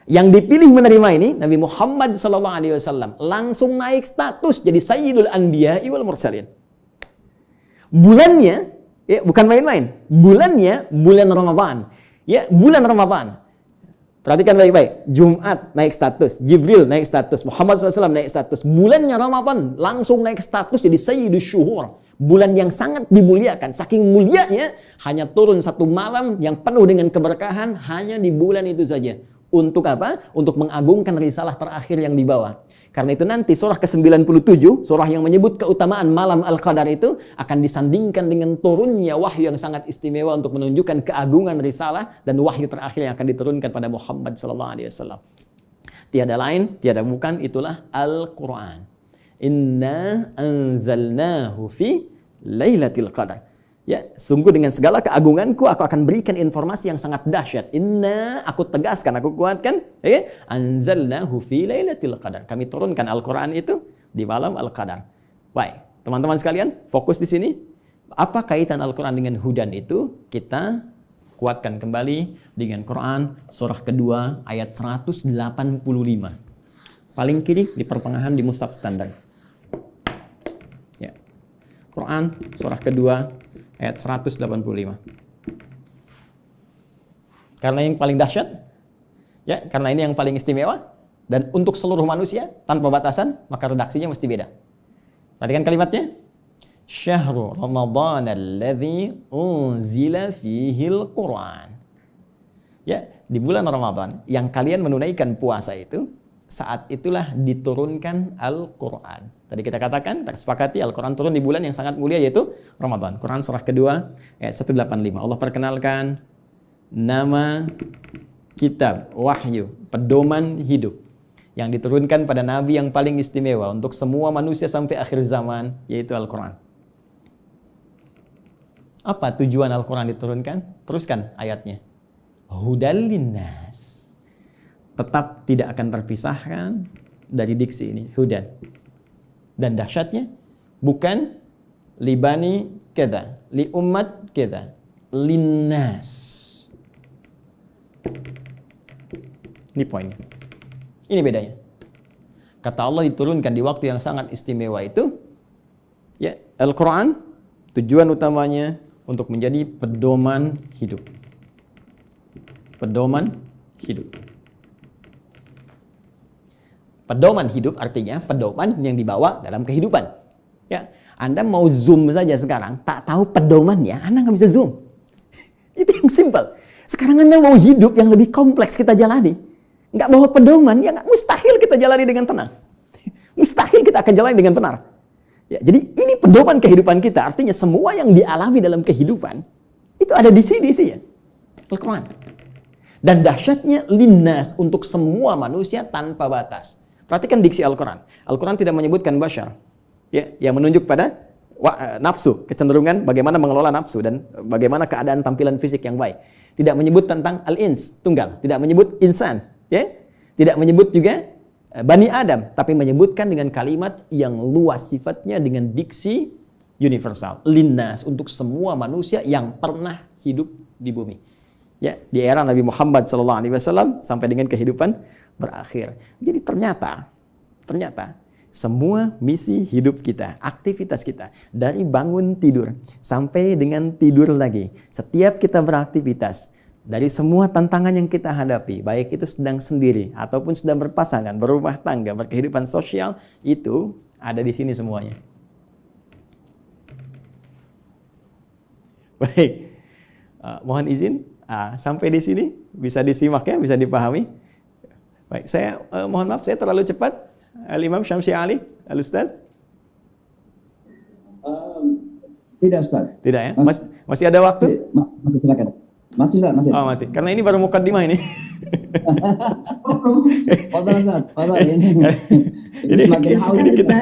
Yang dipilih menerima ini Nabi Muhammad SAW langsung naik status jadi Sayyidul Anbiya wal Mursalin. Bulannya, ya, bukan main-main. Bulannya bulan Ramadan. Ya, bulan Ramadan. Perhatikan baik-baik. Jumat naik status, Jibril naik status, Muhammad SAW naik status. Bulannya Ramadan langsung naik status jadi Sayyidul Syuhur. Bulan yang sangat dimuliakan. Saking mulianya, hanya turun satu malam yang penuh dengan keberkahan hanya di bulan itu saja. Untuk apa? Untuk mengagungkan risalah terakhir yang dibawa. Karena itu nanti surah ke-97, surah yang menyebut keutamaan malam Al-Qadar itu akan disandingkan dengan turunnya wahyu yang sangat istimewa untuk menunjukkan keagungan risalah dan wahyu terakhir yang akan diturunkan pada Muhammad SAW. Tiada lain, tiada bukan, itulah Al-Quran. Inna anzalnahu fi Lailatul Qadar. Ya, sungguh dengan segala keagunganku aku akan berikan informasi yang sangat dahsyat. Inna, aku tegaskan, aku kuatkan, ya, anzalnahu fi Lailatul Qadar. Kami turunkan Al-Quran itu di malam Al-Qadar. Baik, teman-teman sekalian, fokus di sini. Apa kaitan Al-Quran dengan hudan itu? Kita kuatkan kembali dengan Quran surah kedua ayat 185. Paling kiri di pertengahan di mushaf standar. Ya. Quran surah kedua ayat 185. Karena yang paling dahsyat, ya, karena ini yang paling istimewa dan untuk seluruh manusia tanpa batasan, maka redaksinya mesti beda. Perhatikan kalimatnya. Syahrul Ramadan alladzi unzila fihil Quran. Ya, di bulan Ramadan yang kalian menunaikan puasa itu, saat itulah diturunkan Al-Quran. Tadi kita katakan, kita sepakati Al-Quran turun di bulan yang sangat mulia yaitu Ramadan. Quran surah kedua ayat 185. Allah perkenalkan nama kitab wahyu, pedoman hidup yang diturunkan pada nabi yang paling istimewa untuk semua manusia sampai akhir zaman, yaitu Al-Quran. Apa tujuan Al-Quran diturunkan? Teruskan ayatnya. Hudal linnas. Tetap tidak akan terpisahkan dari diksi ini. Hudan. Dan dahsyatnya, bukan libani kita, li umat kita, linnas. Ini poinnya. Ini bedanya. Kata Allah diturunkan di waktu yang sangat istimewa itu, ya, Al-Quran tujuan utamanya untuk menjadi pedoman hidup. Pedoman hidup. Pedoman hidup artinya pedoman yang dibawa dalam kehidupan. Ya, Anda mau zoom saja sekarang, tak tahu pedomannya, Anda nggak bisa zoom. Itu yang simple. Sekarang Anda mau hidup yang lebih kompleks kita jalani, nggak bawa pedoman, ya nggak, mustahil kita jalani dengan tenang. Mustahil kita akan jalani dengan benar. Ya, jadi ini pedoman kehidupan kita. Artinya semua yang dialami dalam kehidupan itu ada di sini isinya. Al-Quran. Dan dahsyatnya linnas, untuk semua manusia tanpa batas. Perhatikan diksi Al-Quran. Al-Quran tidak menyebutkan bashar, ya, yang menunjuk pada nafsu, kecenderungan bagaimana mengelola nafsu dan bagaimana keadaan tampilan fisik yang baik. Tidak menyebut tentang al-ins, tunggal. Tidak menyebut insan, ya. Tidak menyebut juga Bani Adam, tapi menyebutkan dengan kalimat yang luas sifatnya dengan diksi universal. Linnas, untuk semua manusia yang pernah hidup di bumi. Ya, di era Nabi Muhammad SAW sampai dengan kehidupan berakhir. Jadi ternyata semua misi hidup kita, aktivitas kita, dari bangun tidur sampai dengan tidur lagi, setiap kita beraktivitas, dari semua tantangan yang kita hadapi, baik itu sedang sendiri ataupun sedang berpasangan, berumah tangga, berkehidupan sosial, itu ada di sini semuanya. Baik, mohon izin sampai di sini bisa disimak ya, bisa dipahami. Baik, saya mohon maaf saya terlalu cepat. Al-Imam Syamsi Ali, Al-Ustaz. Tidak, Ustaz. Tidak ya? Masih ada waktu? Masih silakan. Masih, Ustaz, masih. Oh, masih. Karena ini baru mukaddimah ini. Fadhal, Ustaz. Fadhal ini semakin haus kita.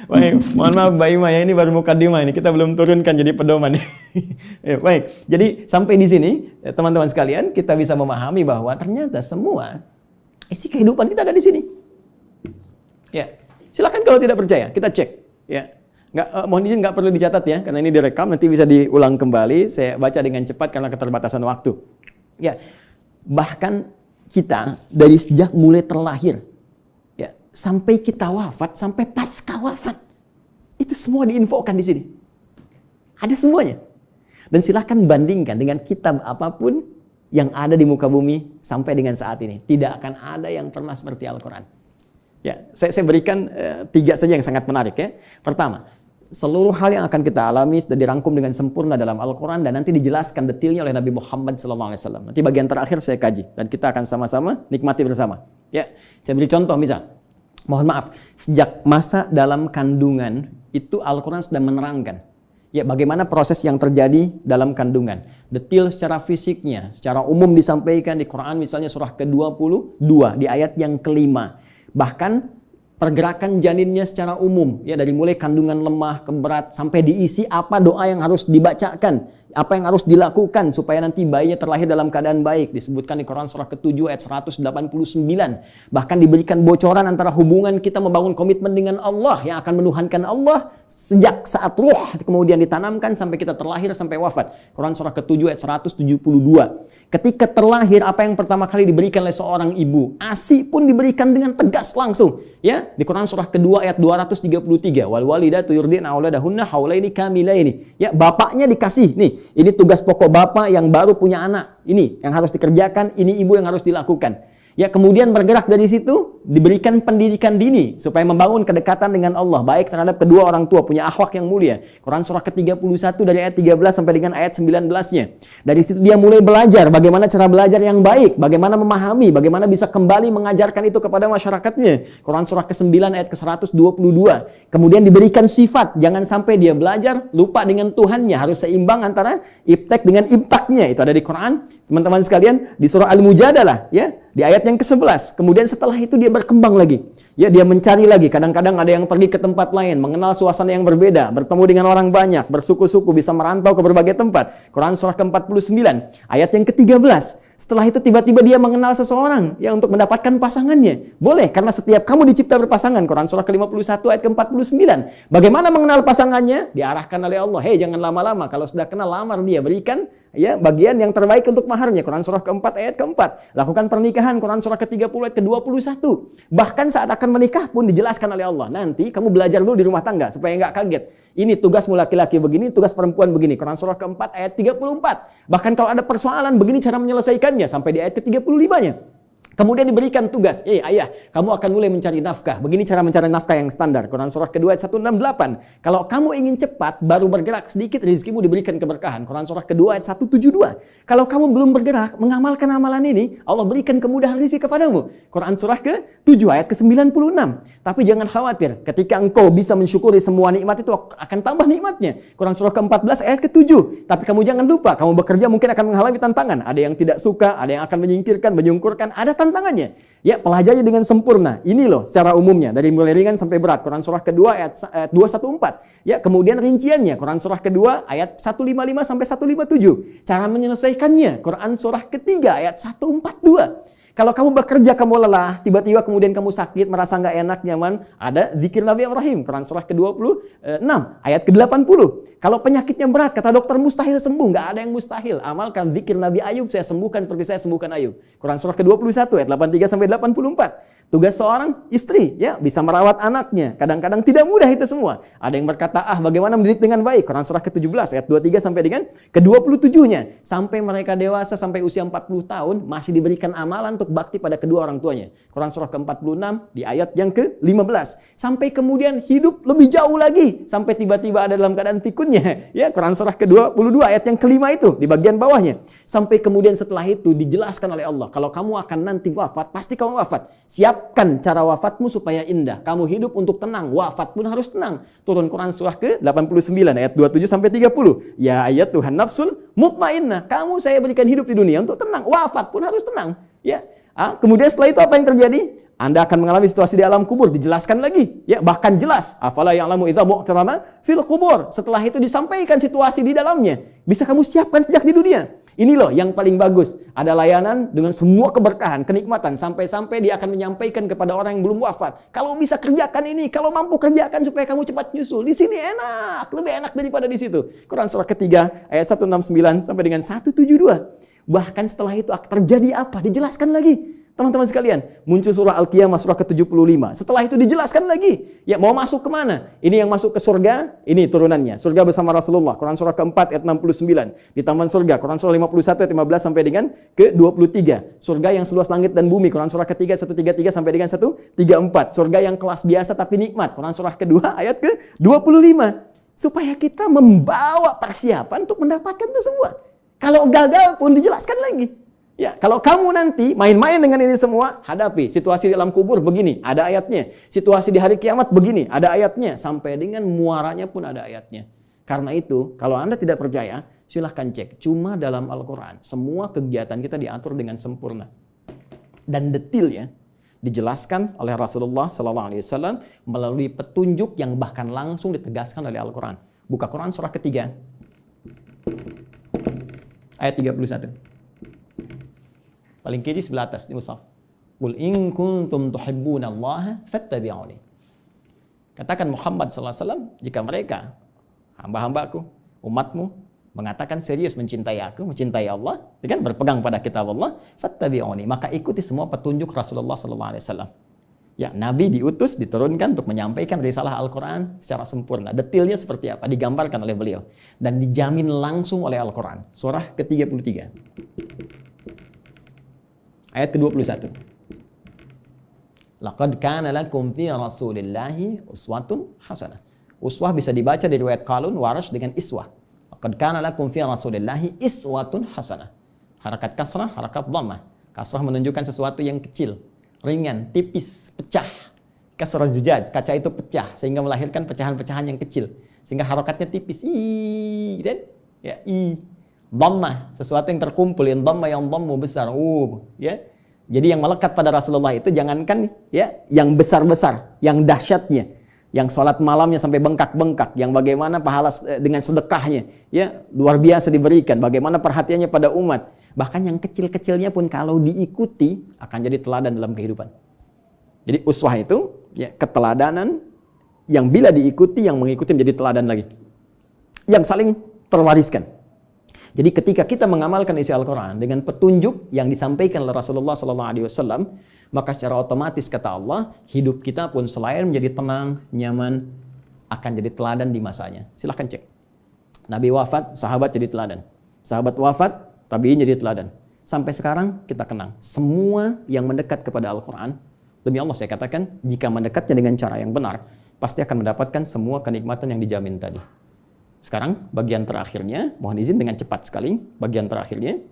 Baik, mohon maaf Mbak Ima ya, ini baru mukaddimah ini. Kita belum turunkan jadi pedoman. Ya, baik. Jadi sampai di sini teman-teman sekalian, kita bisa memahami bahwa ternyata semua isi kehidupan kita ada di sini. Ya. Silakan kalau tidak percaya, kita cek, ya. Mohon izin nggak perlu dicatat ya, karena ini direkam, nanti bisa diulang kembali. Saya baca dengan cepat karena keterbatasan waktu. Ya, bahkan kita dari sejak mulai terlahir, ya, sampai kita wafat, sampai pasca wafat, itu semua diinfokan di sini. Ada semuanya. Dan silakan bandingkan dengan kitab apapun yang ada di muka bumi sampai dengan saat ini. Tidak akan ada yang pernah seperti Al-Quran. Ya, saya berikan 3 saja yang sangat menarik ya. Pertama, seluruh hal yang akan kita alami sudah dirangkum dengan sempurna dalam Al-Quran dan nanti dijelaskan detailnya oleh Nabi Muhammad SAW. Nanti bagian terakhir saya kaji dan kita akan sama-sama nikmati bersama. Ya, saya beri contoh misal, mohon maaf, sejak masa dalam kandungan itu Al-Quran sudah menerangkan, ya, bagaimana proses yang terjadi dalam kandungan. Detail secara fisiknya, secara umum disampaikan di Quran, misalnya surah ke-22 di ayat yang ke-5. Bahkan pergerakan janinnya secara umum, ya, dari mulai kandungan lemah ke berat sampai diisi apa doa yang harus dibacakan, Apa yang harus dilakukan supaya nanti bayinya terlahir dalam keadaan baik. Disebutkan di Quran surah ke-7 ayat 189. Bahkan diberikan bocoran antara hubungan kita membangun komitmen dengan Allah yang akan menuhankan Allah sejak saat ruh kemudian ditanamkan sampai kita terlahir sampai wafat. Quran surah ke-7 ayat 172. Ketika terlahir, apa yang pertama kali diberikan oleh seorang ibu? ASI pun diberikan dengan tegas langsung. Ya, di Quran surah kedua ayat 233. Wal walidatu yurdina auladahunna haulaini kamilaini. Ya, bapaknya dikasih nih. Ini tugas pokok bapak yang baru punya anak. Ini yang harus dikerjakan, ini ibu yang harus dilakukan. Ya, kemudian bergerak dari situ, diberikan pendidikan dini supaya membangun kedekatan dengan Allah, baik terhadap kedua orang tua, punya akhlak yang mulia. Quran surah ke-31 dari ayat 13 sampai dengan ayat 19-nya. Dari situ dia mulai belajar bagaimana cara belajar yang baik, bagaimana memahami, bagaimana bisa kembali mengajarkan itu kepada masyarakatnya. Quran surah ke-9 ayat ke-122. Kemudian diberikan sifat, jangan sampai dia belajar lupa dengan Tuhannya, harus seimbang antara iptek dengan imtaknya. Itu ada di Quran, teman-teman sekalian, di surah Al-Mujadalah, ya. Di ayat yang ke-11. Kemudian setelah itu dia berkembang lagi. Ya, dia mencari lagi. Kadang-kadang ada yang pergi ke tempat lain, mengenal suasana yang berbeda, bertemu dengan orang banyak, bersuku-suku, bisa merantau ke berbagai tempat. Quran surah ke-49, ayat yang ke-13. Setelah itu tiba-tiba dia mengenal seseorang ya untuk mendapatkan pasangannya. Boleh, karena setiap kamu dicipta berpasangan. Quran surah ke-51 ayat ke-49. Bagaimana mengenal pasangannya? Diarahkan oleh Allah. Hei, jangan lama-lama. Kalau sudah kenal, lamar dia. Berikan ya bagian yang terbaik untuk maharnya. Quran surah ke-4 ayat ke-4. Lakukan pernikahan. Quran surah ke-30 ayat ke-21. Bahkan saat akan menikah pun dijelaskan oleh Allah. Nanti kamu belajar dulu di rumah tangga supaya nggak kaget. Ini tugasmu laki-laki begini, tugas perempuan begini. Quran surah ke-4 ayat 34. Bahkan kalau ada persoalan begini cara menyelesaikannya sampai di ayat ke-35-nya. Kemudian diberikan tugas, ayah, kamu akan mulai mencari nafkah. Begini cara mencari nafkah yang standar. Quran surah kedua ayat 168. Kalau kamu ingin cepat, baru bergerak sedikit, rezekimu diberikan keberkahan. Quran surah kedua ayat 172. Kalau kamu belum bergerak, mengamalkan amalan ini, Allah berikan kemudahan rezeki kepadamu. Quran surah ke-7 ayat ke-96. Tapi jangan khawatir, ketika engkau bisa mensyukuri semua nikmat itu akan tambah nikmatnya. Quran surah ke-14 ayat ke-7. Tapi kamu jangan lupa, kamu bekerja mungkin akan mengalami tantangan. Ada yang tidak suka, ada yang akan menyingkirkan, menyungkurkan, ada tantangannya. Ya, pelajari dengan sempurna. Ini loh secara umumnya dari mulai ringan sampai berat. Quran surah kedua ayat 214. Ya, kemudian rinciannya Quran surah kedua ayat 155 sampai 157. Cara menyelesaikannya Quran surah ketiga ayat 142. Kalau kamu bekerja, kamu lelah, tiba-tiba kemudian kamu sakit, merasa nggak enak, nyaman, ada zikir Nabi Ibrahim, Quran surah ke-26, ayat ke-80. Kalau penyakitnya berat, kata dokter mustahil sembuh, nggak ada yang mustahil. Amalkan zikir Nabi Ayub, saya sembuhkan seperti saya sembuhkan Ayub. Quran surah ke-21, ayat 83 sampai 84. Tugas seorang istri, ya, bisa merawat anaknya. Kadang-kadang tidak mudah itu semua. Ada yang berkata, bagaimana mendidik dengan baik? Quran surah ke-17, ayat 23 sampai dengan ke-27-nya. Sampai mereka dewasa, sampai usia 40 tahun, masih diberikan amalan untuk bakti pada kedua orang tuanya. Quran surah ke-46 di ayat yang ke-15. Sampai kemudian hidup lebih jauh lagi. Sampai tiba-tiba ada dalam keadaan pikunnya. Ya, Quran surah ke-22 ayat yang kelima itu di bagian bawahnya. Sampai kemudian setelah itu dijelaskan oleh Allah. Kalau kamu akan nanti wafat, pasti kamu wafat. Siapkan cara wafatmu supaya indah. Kamu hidup untuk tenang. Wafat pun harus tenang. Turun Quran surah ke-89 ayat 27 sampai 30. Ya ayat Tuhan nafsul mutmainnah. Kamu saya berikan hidup di dunia untuk tenang. Wafat pun harus tenang. Ya, kemudian setelah itu apa yang terjadi? Anda akan mengalami situasi di alam kubur, dijelaskan lagi. Ya, bahkan jelas. Afala ya'lamu idza mu'tarama fil kubur. Setelah itu disampaikan situasi di dalamnya. Bisa kamu siapkan sejak di dunia. Ini loh yang paling bagus. Ada layanan dengan semua keberkahan, kenikmatan. Sampai-sampai dia akan menyampaikan kepada orang yang belum wafat. Kalau bisa kerjakan ini, kalau mampu kerjakan supaya kamu cepat nyusul. Di sini enak, lebih enak daripada di situ. Quran surah ketiga ayat 169 sampai dengan 172. Bahkan setelah itu terjadi apa? Dijelaskan lagi. Teman-teman sekalian, muncul surah Al-Qiyamah surah ke-75. Setelah itu dijelaskan lagi. Ya, mau masuk kemana? Ini yang masuk ke surga, ini turunannya. Surga bersama Rasulullah. Quran surah ke-4 ayat 69. Di taman surga. Quran surah 51 ayat 15 sampai dengan ke-23. Surga yang seluas langit dan bumi. Quran surah ke-3 133 sampai dengan 134. Surga yang kelas biasa tapi nikmat. Quran surah kedua ayat ke-25. Supaya kita membawa persiapan untuk mendapatkan itu semua. Kalau gagal pun dijelaskan lagi. Ya, kalau kamu nanti main-main dengan ini semua, hadapi situasi di alam kubur begini, ada ayatnya. Situasi di hari kiamat begini, ada ayatnya. Sampai dengan muaranya pun ada ayatnya. Karena itu, kalau Anda tidak percaya, silahkan cek. Cuma dalam Al-Quran, semua kegiatan kita diatur dengan sempurna. Dan detailnya dijelaskan oleh Rasulullah SAW melalui petunjuk yang bahkan langsung ditegaskan oleh Al-Quran. Buka Quran surah ketiga. Ayat 31. Paling kiri sebelah atas di mushaf. Qul in kuntum tuhibbunallaha fattabi'uni. Katakan Muhammad sallallahu alaihi wasallam, jika mereka hamba-hambaku, umatmu mengatakan serius mencintai aku, mencintai Allah, kan berpegang pada kitab Allah, fattabi'uni, maka ikuti semua petunjuk Rasulullah sallallahu alaihi wasallam. Ya, Nabi diutus, diturunkan untuk menyampaikan risalah Al-Quran secara sempurna. Detailnya seperti apa, digambarkan oleh beliau. Dan dijamin langsung oleh Al-Quran. Surah ke-33. Ayat ke-21. Laqad kana lakum fi Rasulillahi uswatun hasanah. Uswah bisa dibaca dari riwayat Qalun, Warash dengan iswah. Laqad kana lakum fi Rasulillahi iswatun hasanah. Harakat kasrah, harakat dhammah. Kasrah menunjukkan sesuatu yang kecil, ringan, tipis, pecah. Kasrah zujaj, kaca itu pecah sehingga melahirkan pecahan-pecahan yang kecil. Sehingga harokatnya tipis. Dan ya, dhammah, sesuatu yang terkumpul, yang dhammah yang dhammu besar. Ya. Jadi yang melekat pada Rasulullah itu jangankan ya yang besar-besar, yang dahsyatnya, yang sholat malamnya sampai bengkak-bengkak, yang bagaimana pahala dengan sedekahnya, ya luar biasa diberikan, bagaimana perhatiannya pada umat. Bahkan yang kecil-kecilnya pun kalau diikuti akan jadi teladan dalam kehidupan. Jadi uswah itu ya keteladanan yang bila diikuti, yang mengikuti menjadi teladan lagi, yang saling terwariskan. Jadi ketika kita mengamalkan isi Al-Quran dengan petunjuk yang disampaikan oleh Rasulullah SAW, maka secara otomatis kata Allah, hidup kita pun selain menjadi tenang, nyaman, akan jadi teladan di masanya. Silahkan cek. Nabi wafat, sahabat jadi teladan. Sahabat wafat, tabi'in jadi teladan. Sampai sekarang kita kenang. Semua yang mendekat kepada Al-Quran, demi Allah saya katakan, jika mendekatnya dengan cara yang benar, pasti akan mendapatkan semua kenikmatan yang dijamin tadi. Sekarang bagian terakhirnya, mohon izin dengan cepat sekali, bagian terakhirnya.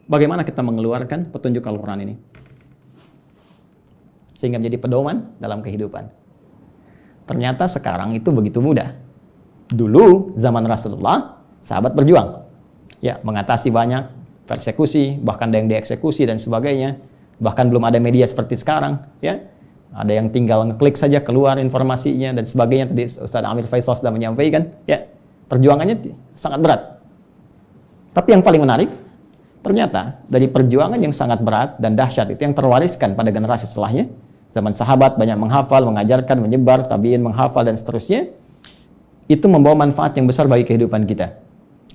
Bagaimana kita mengeluarkan petunjuk Al-Quran ini? Sehingga menjadi pedoman dalam kehidupan. Ternyata sekarang itu begitu mudah. Dulu zaman Rasulullah, sahabat berjuang. Ya, mengatasi banyak persekusi, bahkan ada yang dieksekusi dan sebagainya. Bahkan belum ada media seperti sekarang, ya. Ada yang tinggal ngeklik saja keluar informasinya dan sebagainya. Tadi Ustaz Amir Faisal sudah menyampaikan, ya perjuangannya sangat berat. Tapi yang paling menarik, ternyata dari perjuangan yang sangat berat dan dahsyat itu yang terwariskan pada generasi setelahnya. Zaman sahabat banyak menghafal, mengajarkan, menyebar, tabi'in menghafal dan seterusnya. Itu membawa manfaat yang besar bagi kehidupan kita.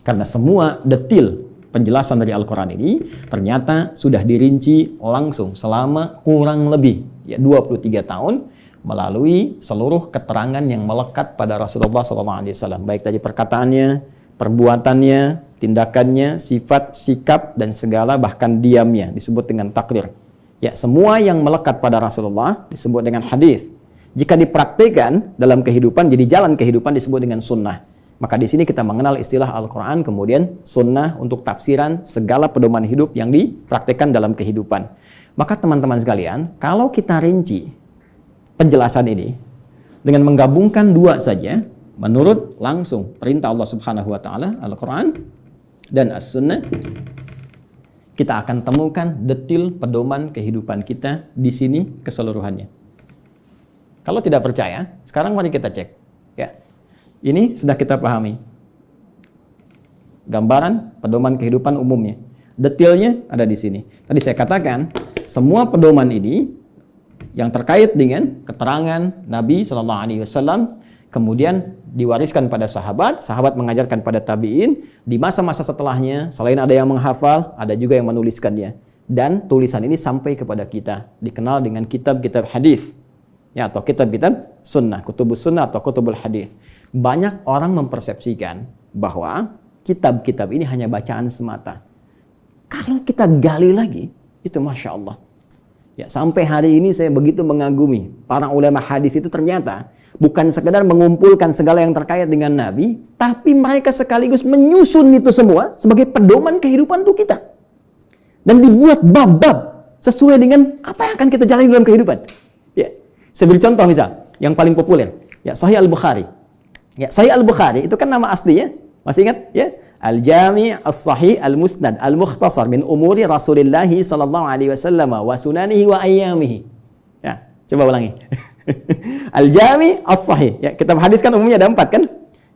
Karena semua detil penjelasan dari Al-Quran ini ternyata sudah dirinci langsung selama kurang lebih 23 tahun melalui seluruh keterangan yang melekat pada Rasulullah SAW. Baik tadi perkataannya, perbuatannya, tindakannya, sifat, sikap, dan segala bahkan diamnya disebut dengan takrir. Ya, semua yang melekat pada Rasulullah disebut dengan hadis. Jika dipraktikkan dalam kehidupan, jadi jalan kehidupan disebut dengan sunnah. Maka di sini kita mengenal istilah Al-Quran, kemudian sunnah untuk tafsiran segala pedoman hidup yang dipraktikkan dalam kehidupan. Maka teman-teman sekalian, kalau kita rinci penjelasan ini dengan menggabungkan dua saja, menurut langsung perintah Allah Subhanahu wa taala, Al-Quran dan As-Sunnah, kita akan temukan detil pedoman kehidupan kita di sini keseluruhannya. Kalau tidak percaya, sekarang mari kita cek. Ya. Ini sudah kita pahami. Gambaran pedoman kehidupan umumnya. Detailnya ada di sini. Tadi saya katakan, semua pedoman ini yang terkait dengan keterangan Nabi SAW, kemudian diwariskan pada sahabat, sahabat mengajarkan pada tabi'in, di masa-masa setelahnya, selain ada yang menghafal, ada juga yang menuliskannya. Dan tulisan ini sampai kepada kita, dikenal dengan kitab-kitab hadis, ya, atau kitab-kitab sunnah, kutubus sunnah atau kutubul hadis. Banyak orang mempersepsikan bahwa kitab-kitab ini hanya bacaan semata. Kalau kita gali lagi, itu Masya Allah. Ya, sampai hari ini saya begitu mengagumi para ulama hadis itu, ternyata bukan sekedar mengumpulkan segala yang terkait dengan Nabi, tapi mereka sekaligus menyusun itu semua sebagai pedoman kehidupan untuk kita. Dan dibuat bab-bab sesuai dengan apa yang akan kita jalani dalam kehidupan. Ya, saya beri contoh misal, yang paling populer, ya Sahih Al-Bukhari. Ya, Sahih Al-Bukhari itu kan nama aslinya, masih ingat? Ya, Al-Jami' As-Sahih Al-Musnad Al-Mukhtasar min umuri Rasulillah sallallahu alaihi wasallam wa sunanihi wa ayyamihi. Ya, coba ulangi. Al-Jami' As-Sahih. Ya, kitab hadis kan umumnya ada 4 kan?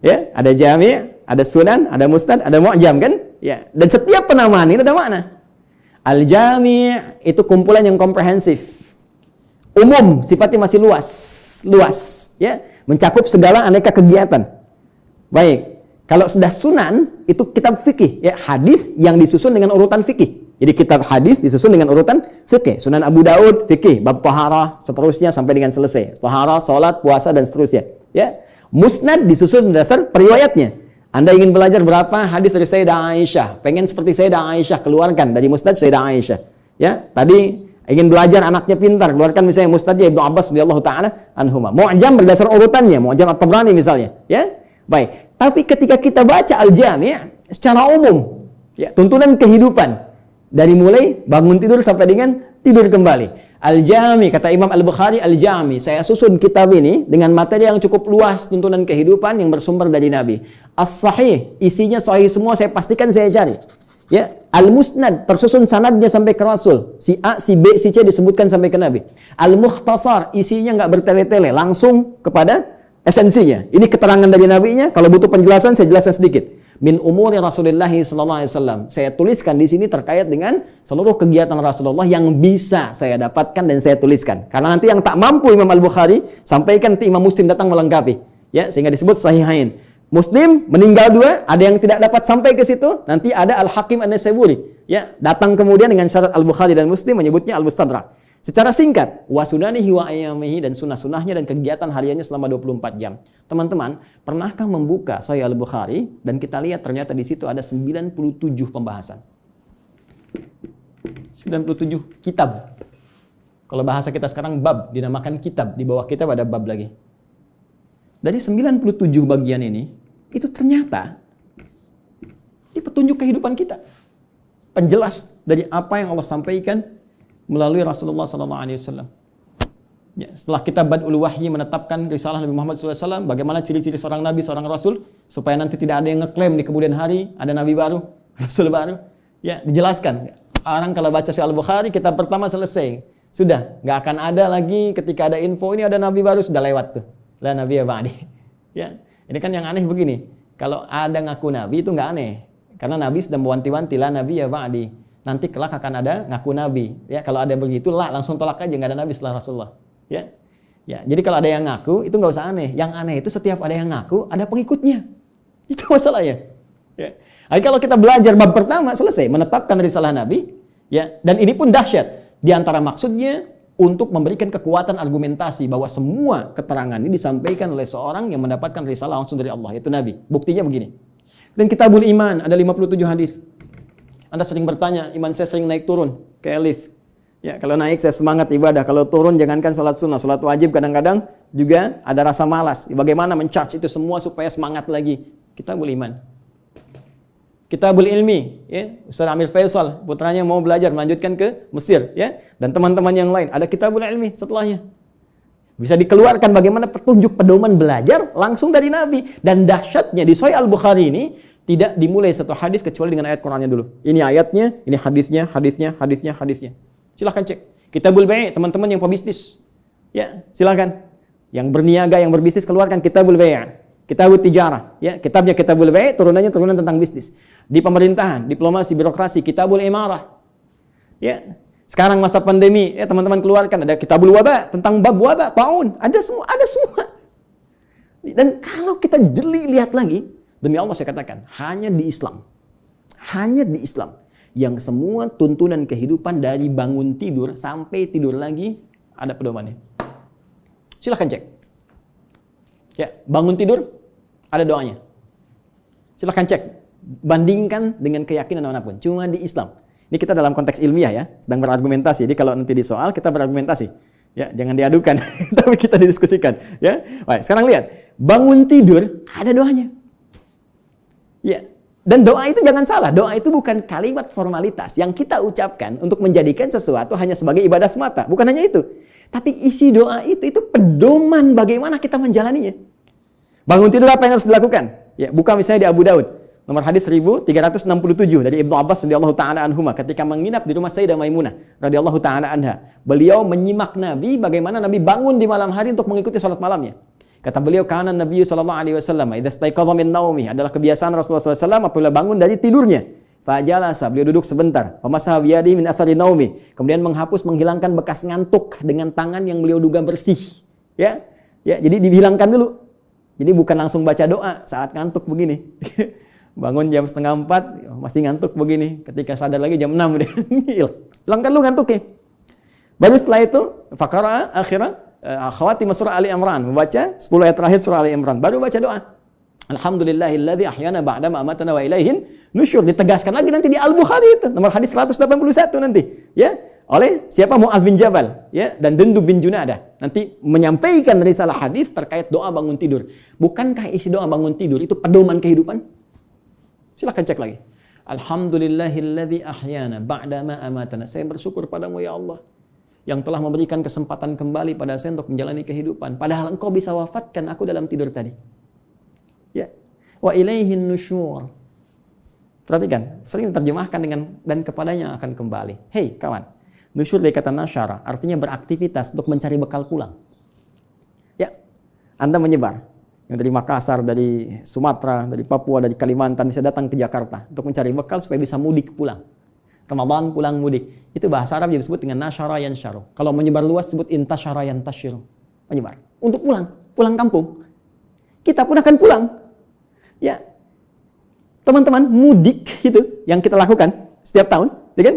Ya, ada Jami', ada sunan, ada musnad, ada mu'jam kan? Ya, dan setiap penamaan ini ada makna. Al-Jami' itu kumpulan yang komprehensif. Umum, sifatnya masih luas, ya, mencakup segala aneka kegiatan. Baik, kalau sudah sunan itu kitab fikih, ya, hadis yang disusun dengan urutan fikih. Jadi kitab hadis disusun dengan urutan fikih. Sunan Abu Daud fikih, bab taharah, seterusnya sampai dengan selesai. Taharah, salat, puasa dan seterusnya. Ya, musnad disusun berdasar periwayatnya. Anda ingin belajar berapa hadis dari Sayyidah Aisyah, pengen seperti Sayyidah Aisyah, keluarkan dari musnad Sayyidah Aisyah. Ya, tadi ingin belajar anaknya pintar, keluarkan misalnya musnadnya Ibnu Abbas radhiyallahu taala anhuma. Mu'jam berdasar urutannya, Mu'jam At-Tabrani misalnya, ya. Baik, tapi ketika kita baca Al-Jami' secara umum, ya, tuntunan kehidupan dari mulai bangun tidur sampai dengan tidur kembali. Al-Jami, kata Imam Al-Bukhari, Al-Jami, saya susun kitab ini dengan materi yang cukup luas, tuntunan kehidupan yang bersumber dari Nabi. As-Sahih, isinya sahih semua, saya pastikan saya cari. Ya, Al-Musnad tersusun sanadnya sampai ke Rasul. Si A, si B, si C disebutkan sampai ke Nabi. Al-Mukhtasar, isinya nggak bertele-tele, langsung kepada esensinya. Ini keterangan dari Nabi-nya. Kalau butuh penjelasan, saya jelaskan sedikit. Min umuri Rasulullah sallallahu alaihi wasallam. Saya tuliskan di sini terkait dengan seluruh kegiatan Rasulullah yang bisa saya dapatkan dan saya tuliskan. Karena nanti yang tak mampu Imam Al-Bukhari sampaikan, nanti Imam Muslim datang melengkapi. Ya, sehingga disebut Sahihain. Muslim meninggal dua, ada yang tidak dapat sampai ke situ, nanti ada Al-Hakim An-Naisaburi. Ya, datang kemudian dengan syarat Al-Bukhari dan Muslim menyebutnya Al-Mustadrak. Secara singkat, wa sunanihi wa ayyamihi, dan sunnah-sunnahnya dan kegiatan hariannya selama 24 jam. Teman-teman, pernahkah membuka Sahih Al-Bukhari dan kita lihat ternyata di situ ada 97 pembahasan. 97 kitab. Kalau bahasa kita sekarang bab, dinamakan kitab, di bawah kitab ada bab lagi. Dari 97 bagian ini, itu ternyata ini petunjuk kehidupan kita. Penjelas dari apa yang Allah sampaikan melalui Rasulullah SAW. Ya, setelah kita Badul Wahyi menetapkan risalah Nabi Muhammad SAW, bagaimana ciri-ciri seorang Nabi, seorang Rasul, supaya nanti tidak ada yang ngeklaim di kemudian hari ada Nabi baru, Rasul baru. Ya, dijelaskan. Orang kalau baca Sahih Al-Bukhari, kitab pertama selesai. Sudah, nggak akan ada lagi ketika ada info ini ada Nabi baru, sudah lewat tuh. La Nabi ya ba'di. Ya, ini kan yang aneh begini. Kalau ada ngaku Nabi itu nggak aneh. Karena Nabi sudah mewanti-wanti, la Nabi ya ba'di. Nanti kelak akan ada ngaku Nabi. Ya, kalau ada begitu, langsung tolak aja, nggak ada Nabi setelah Rasulullah. Ya, ya. Jadi kalau ada yang ngaku, itu nggak usah aneh. Yang aneh itu setiap ada yang ngaku, ada pengikutnya. Itu masalahnya. Ya. Jadi kalau kita belajar bab pertama selesai, menetapkan risalah Nabi, ya. Dan ini pun dahsyat. Di antara maksudnya untuk memberikan kekuatan argumentasi bahwa semua keterangan ini disampaikan oleh seorang yang mendapatkan risalah langsung dari Allah, yaitu Nabi. Buktinya begini. Dan Kitabul Iman ada 57 hadis. Anda sering bertanya, iman saya sering naik turun, kayak lift. Ya, kalau naik saya semangat ibadah, kalau turun jangankan salat sunnah, salat wajib kadang-kadang juga ada rasa malas. Bagaimana men-charge itu semua supaya semangat lagi? Kitabul Iman. Kitabul Ilmi, ya, Ustaz Amir Faisal, putranya mau belajar melanjutkan ke Mesir, ya, dan teman-teman yang lain, ada Kitabul Ilmi setelahnya. Bisa dikeluarkan bagaimana petunjuk pedoman belajar langsung dari Nabi. Dan dahsyatnya di Sahih Al-Bukhari ini tidak dimulai satu hadis kecuali dengan ayat Qur'annya dulu. Ini ayatnya, ini hadisnya. Silahkan cek. Kitabul Bai', teman-teman yang pebisnis. Ya, silahkan. Yang berniaga, yang berbisnis, keluarkan Kitabul Bai'. Kitabul Tijarah. Ya, kitabnya Kitabul Bai', turunannya turunan tentang bisnis. Di pemerintahan, diplomasi, birokrasi, Kitabul Imarah. Ya, sekarang masa pandemi, ya teman-teman keluarkan ada Kitabul Waba, tentang bab wabah, taun. Ada semua. Dan kalau kita jeli lihat lagi, demi Allah saya katakan, hanya di Islam yang semua tuntunan kehidupan dari bangun tidur sampai tidur lagi ada pedomannya. Silahkan cek. Ya, bangun tidur ada doanya. Silahkan cek. Bandingkan dengan keyakinan manapun. Cuma di Islam. Ini kita dalam konteks ilmiah ya, sedang berargumentasi. Jadi kalau nanti di soal kita berargumentasi. Ya, jangan diadukan, tapi kita didiskusikan. Ya, baik. Sekarang lihat, bangun tidur ada doanya. Ya, dan doa itu jangan salah. Doa itu bukan kalimat formalitas yang kita ucapkan untuk menjadikan sesuatu hanya sebagai ibadah semata. Bukan hanya itu. Tapi isi doa itu pedoman bagaimana kita menjalaninya. Bangun tidur apa yang harus dilakukan? Ya, buka misalnya di Abu Daud. Nomor hadis 1367 dari Ibnu Abbas radhiyallahu taala anhuma ketika menginap di rumah Sayyidah Maimunah radhiyallahu taala anha. Beliau menyimak Nabi bagaimana Nabi bangun di malam hari untuk mengikuti salat malamnya. Kata beliau, kana Nabi sallallahu alaihi wasallam idza staiqadha min naumi, adalah kebiasaan Rasulullah SAW apabila bangun dari tidurnya. Fajalasa, beliau duduk sebentar. Famasaha biyadihi min athari naumi, kemudian menghilangkan bekas ngantuk dengan tangan yang beliau duga bersih. Ya, jadi dihilangkan dulu. Jadi bukan langsung baca doa saat ngantuk begini. Bangun jam 3:30 masih ngantuk begini. Ketika sadar lagi jam 6 udah hilangkan lu ngantuknya. Baru setelah itu faqara akhirah khawatim surah Ali Imran, membaca 10 ayat terakhir surah Ali Imran, baru baca doa. Alhamdulillahilladzi ahyana ba'da ma amatana wa ilaihin nusyur. Ditegaskan lagi nanti di Al-Bukhari itu, nomor hadis 181 nanti, ya. Oleh siapa? Mu'adz bin Jabal, ya, dan Jundub bin Junadah. Nanti menyampaikan risalah hadis terkait doa bangun tidur. Bukankah isi doa bangun tidur itu pedoman kehidupan? Silakan cek lagi. Alhamdulillahilladzi ahyana ba'da ma amatana. Saya bersyukur padamu ya Allah yang telah memberikan kesempatan kembali pada saya untuk menjalani kehidupan. Padahal engkau bisa wafatkan aku dalam tidur tadi. Ya. Wa ilaihin nusyur. Perhatikan, sering diterjemahkan dengan dan kepadanya akan kembali. Hei kawan, nusyur dari kata nasyara, artinya beraktivitas untuk mencari bekal pulang. Ya, Anda menyebar. Yang dari Makassar, dari Sumatera, dari Papua, dari Kalimantan bisa datang ke Jakarta untuk mencari bekal supaya bisa mudik pulang. Ramadan pulang mudik. Itu bahasa Arab yang disebut dengan nasyara yansyaru. Kalau menyebar luas disebut intasyara yantasyiru. Menyebar. Untuk pulang kampung. Kita pun akan pulang. Ya. Teman-teman, mudik itu yang kita lakukan setiap tahun, ya kan?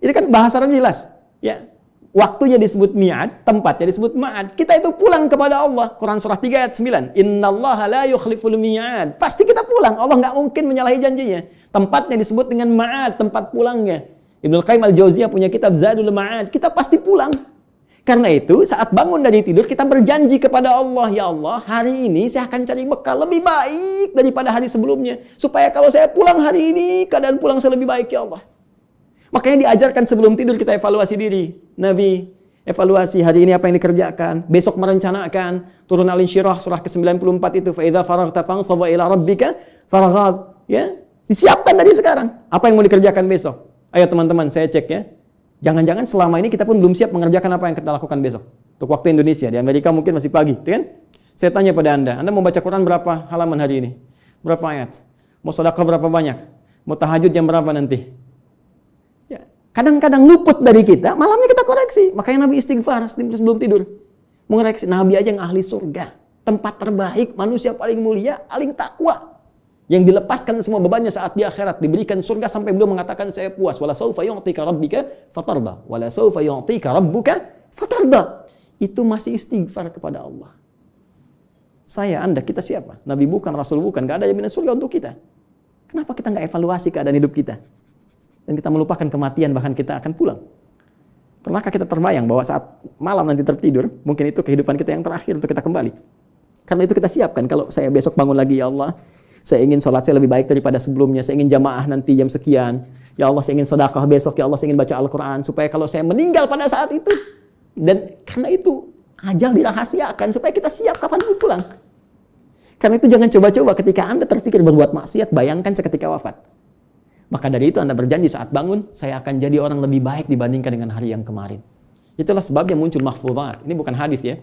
Itu kan bahasa Arab jelas. Ya. Waktunya disebut mi'ad, tempatnya disebut ma'ad. Kita itu pulang kepada Allah. Quran surah 3 ayat 9. Innallaha la yukhliful mi'ad. Pasti kita pulang. Allah nggak mungkin menyalahi janjinya. Tempatnya disebut dengan ma'ad, tempat pulangnya. Ibnu Qayyim al-Jauziyah punya kitab Zadul Ma'ad. Kita pasti pulang. Karena itu saat bangun dari tidur kita berjanji kepada Allah, ya Allah, hari ini saya akan cari bekal lebih baik daripada hari sebelumnya. Supaya kalau saya pulang hari ini, keadaan pulang saya lebih baik, ya Allah. Makanya diajarkan sebelum tidur kita evaluasi diri. Nabi evaluasi hari ini apa yang dikerjakan, besok merencanakan. Turun Al-Insyirah surah ke-94 itu, fa idza faraghta fansab ila rabbika farghab, ya. Disiapkan dari sekarang apa yang mau dikerjakan besok. Ayo teman-teman, saya cek ya. Jangan-jangan selama ini kita pun belum siap mengerjakan apa yang kita lakukan besok. Untuk waktu Indonesia, di Amerika mungkin masih pagi, kan? Saya tanya pada Anda mau baca Quran berapa halaman hari ini? Berapa ayat? Mau sedekah berapa banyak? Mau tahajud jam berapa nanti? Kadang-kadang luput dari kita, malamnya kita koreksi. Makanya Nabi istighfar sebelum tidur. Mengoreksi, Nabi aja yang ahli surga. Tempat terbaik, manusia paling mulia, paling takwa. Yang dilepaskan semua bebannya saat di akhirat. Diberikan surga sampai beliau mengatakan saya puas. Wala sawfa yu'tika rabbika fatarda. Wala sawfa yu'tika rabbuka fatarda. Itu masih istighfar kepada Allah. Saya, Anda, kita siapa? Nabi bukan, Rasul bukan. Gak ada jaminan surga untuk kita. Kenapa kita gak evaluasi keadaan hidup kita? Dan kita melupakan kematian, bahkan kita akan pulang. Pernahkah kita terbayang bahwa saat malam nanti tertidur, mungkin itu kehidupan kita yang terakhir untuk kita kembali. Karena itu kita siapkan, kalau saya besok bangun lagi, ya Allah, saya ingin sholat saya lebih baik daripada sebelumnya, saya ingin jamaah nanti jam sekian, ya Allah saya ingin sedekah besok, ya Allah saya ingin baca Al-Quran, supaya kalau saya meninggal pada saat itu, dan karena itu ajal dirahasiakan, supaya kita siap kapan pun pulang. Karena itu jangan coba-coba ketika Anda terpikir berbuat maksiat, bayangkan seketika wafat. Maka dari itu Anda berjanji saat bangun, saya akan jadi orang lebih baik dibandingkan dengan hari yang kemarin. Itulah sebabnya muncul mahfuzat. Ini bukan hadis ya.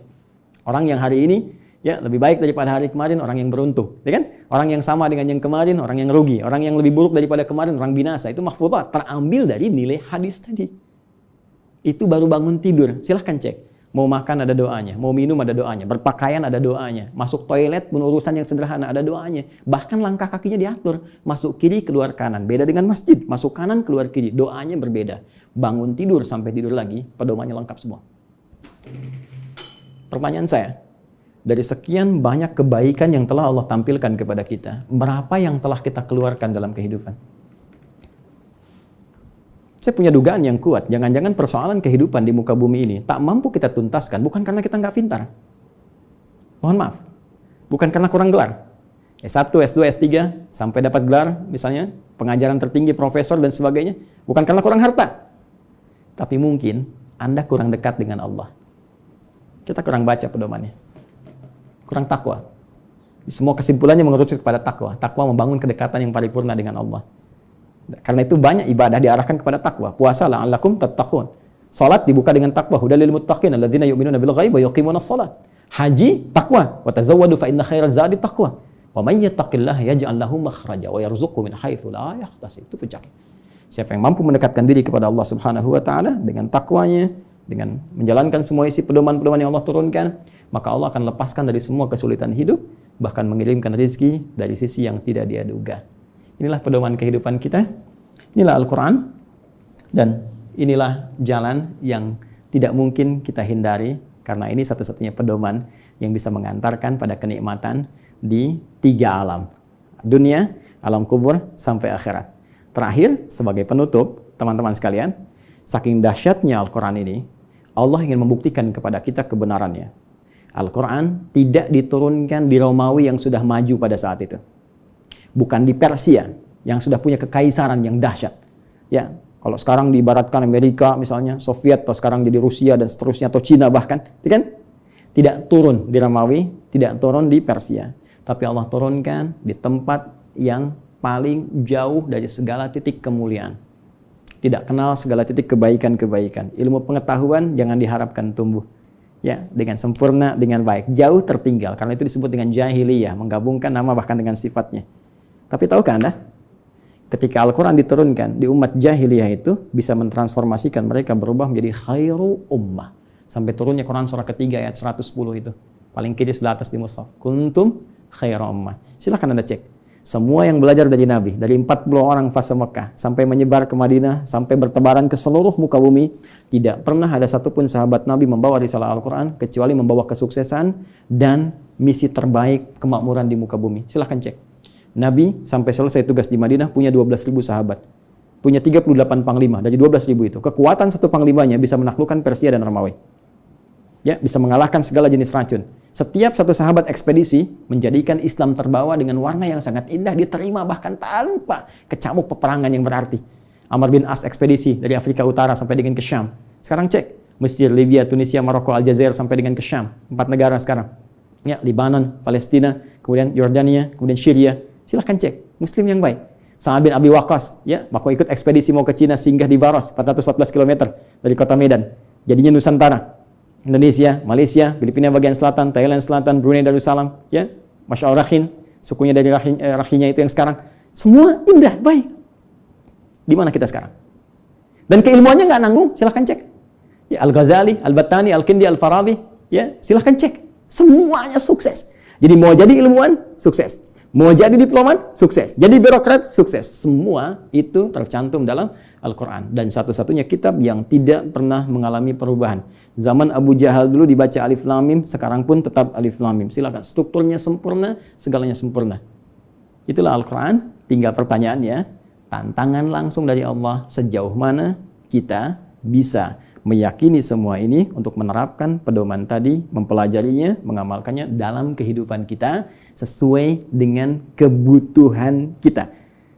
Orang yang hari ini ya lebih baik daripada hari kemarin, orang yang beruntung. Ya kan? Orang yang sama dengan yang kemarin, orang yang rugi. Orang yang lebih buruk daripada kemarin, orang binasa. Itu mahfuzat. Terambil dari nilai hadis tadi. Itu baru bangun tidur. Silahkan cek. Mau makan ada doanya, mau minum ada doanya, berpakaian ada doanya, masuk toilet pun urusan yang sederhana ada doanya. Bahkan langkah kakinya diatur, masuk kiri keluar kanan, beda dengan masjid, masuk kanan keluar kiri, doanya berbeda. Bangun tidur sampai tidur lagi, pedomannya lengkap semua. Pertanyaan saya, dari sekian banyak kebaikan yang telah Allah tampilkan kepada kita, berapa yang telah kita keluarkan dalam kehidupan? Saya punya dugaan yang kuat, jangan-jangan persoalan kehidupan di muka bumi ini tak mampu kita tuntaskan, bukan karena kita nggak pintar. Mohon maaf, bukan karena kurang gelar. S1, S2, S3, sampai dapat gelar, misalnya pengajaran tertinggi, profesor, dan sebagainya. Bukan karena kurang harta. Tapi mungkin Anda kurang dekat dengan Allah. Kita kurang baca pedomannya. Kurang takwa. Semua kesimpulannya mengerucut kepada takwa. Takwa membangun kedekatan yang paripurna dengan Allah. Karena itu banyak ibadah diarahkan kepada takwa. Puasa la'allakum tattaqun. Salat dibuka dengan takwa. Hudal lil muttaqin alladzina yu'minuna bil ghaib wa yuqimunas shalah. Haji, takwa. Wa tazawwadu fa inna khairaz zadi taqwa. Wa may yattaqillaha yaj'al lahu makhraja wa yarzuqhu min haitsu la yahtasib. Itu puncaknya. Siapa yang mampu mendekatkan diri kepada Allah Subhanahu wa taala dengan takwanya, dengan menjalankan semua isi pedoman-pedoman yang Allah turunkan, maka Allah akan lepaskan dari semua kesulitan hidup, bahkan mengirimkan rezeki dari sisi yang tidak dia duga. Inilah pedoman kehidupan kita. Inilah Al-Qur'an, dan inilah jalan yang tidak mungkin kita hindari, karena ini satu-satunya pedoman yang bisa mengantarkan pada kenikmatan di 3 alam. Dunia, alam kubur, sampai akhirat. Terakhir, sebagai penutup, teman-teman sekalian, saking dahsyatnya Al-Quran ini, Allah ingin membuktikan kepada kita kebenarannya. Al-Quran tidak diturunkan di Romawi yang sudah maju pada saat itu. Bukan di Persia, yang sudah punya kekaisaran yang dahsyat. Ya, kalau sekarang diibaratkan Amerika misalnya, Soviet, atau sekarang jadi Rusia dan seterusnya, atau Cina bahkan, kan? Tidak turun di Romawi, tidak turun di Persia. Tapi Allah turunkan di tempat yang paling jauh dari segala titik kemuliaan. Tidak kenal segala titik kebaikan-kebaikan. Ilmu pengetahuan jangan diharapkan tumbuh. Ya, dengan sempurna, dengan baik. Jauh tertinggal. Karena itu disebut dengan jahiliyah. Menggabungkan nama bahkan dengan sifatnya. Tapi tahukah Anda? Ketika Al-Quran diturunkan di umat jahiliyah itu, bisa mentransformasikan mereka berubah menjadi khairu ummah. Sampai turunnya Quran surah ketiga ayat 110 itu. Paling kiri sebelah atas di mushaf. Kuntum khairu ummah. Silahkan Anda cek. Semua yang belajar dari Nabi, dari 40 orang fase Mekah, sampai menyebar ke Madinah, sampai bertebaran ke seluruh muka bumi, tidak pernah ada satupun sahabat Nabi membawa risalah Al-Quran, kecuali membawa kesuksesan dan misi terbaik kemakmuran di muka bumi. Silahkan cek. Nabi sampai selesai tugas di Madinah punya 12.000 sahabat. Punya 38 panglima, dari 12.000 itu. Kekuatan satu panglimanya bisa menaklukkan Persia dan Romawi. Ya, bisa mengalahkan segala jenis racun. Setiap satu sahabat ekspedisi menjadikan Islam terbawa dengan warna yang sangat indah, diterima bahkan tanpa kecamuk peperangan yang berarti. Amr bin As ekspedisi dari Afrika Utara sampai dengan ke Syam. Sekarang cek, Mesir, Libya, Tunisia, Maroko, Aljazair sampai dengan ke Syam. 4 negara sekarang. Ya, Libanon, Palestina, kemudian Yordania, kemudian Syria. Silahkan cek, Muslim yang baik. Sa'ad bin Abi Waqqas, ya, waktu ikut ekspedisi mau ke Cina, singgah di Baros, 414 km dari kota Medan. Jadinya Nusantara. Indonesia, Malaysia, Filipina bagian selatan, Thailand selatan, Brunei Darussalam, ya, Masya Allah Rakhin, sukunya dari Rakhinya itu yang sekarang, semua indah, baik. Di mana kita sekarang? Dan keilmuannya nggak nanggung, silahkan cek. Ya, Al-Ghazali, Al-Battani, Al-Kindi, Al-Farabi, ya, silahkan cek. Semuanya sukses. Jadi mau jadi ilmuwan, sukses. Mau jadi diplomat, sukses. Jadi birokrat, sukses. Semua itu tercantum dalam Al-Quran. Dan satu-satunya kitab yang tidak pernah mengalami perubahan. Zaman Abu Jahal dulu dibaca Alif Lam Mim, sekarang pun tetap Alif Lam Mim. Silakan, strukturnya sempurna, segalanya sempurna. Itulah Al-Quran. Tinggal pertanyaannya, tantangan langsung dari Allah, sejauh mana kita bisa meyakini semua ini untuk menerapkan pedoman tadi, mempelajarinya, mengamalkannya dalam kehidupan kita sesuai dengan kebutuhan kita.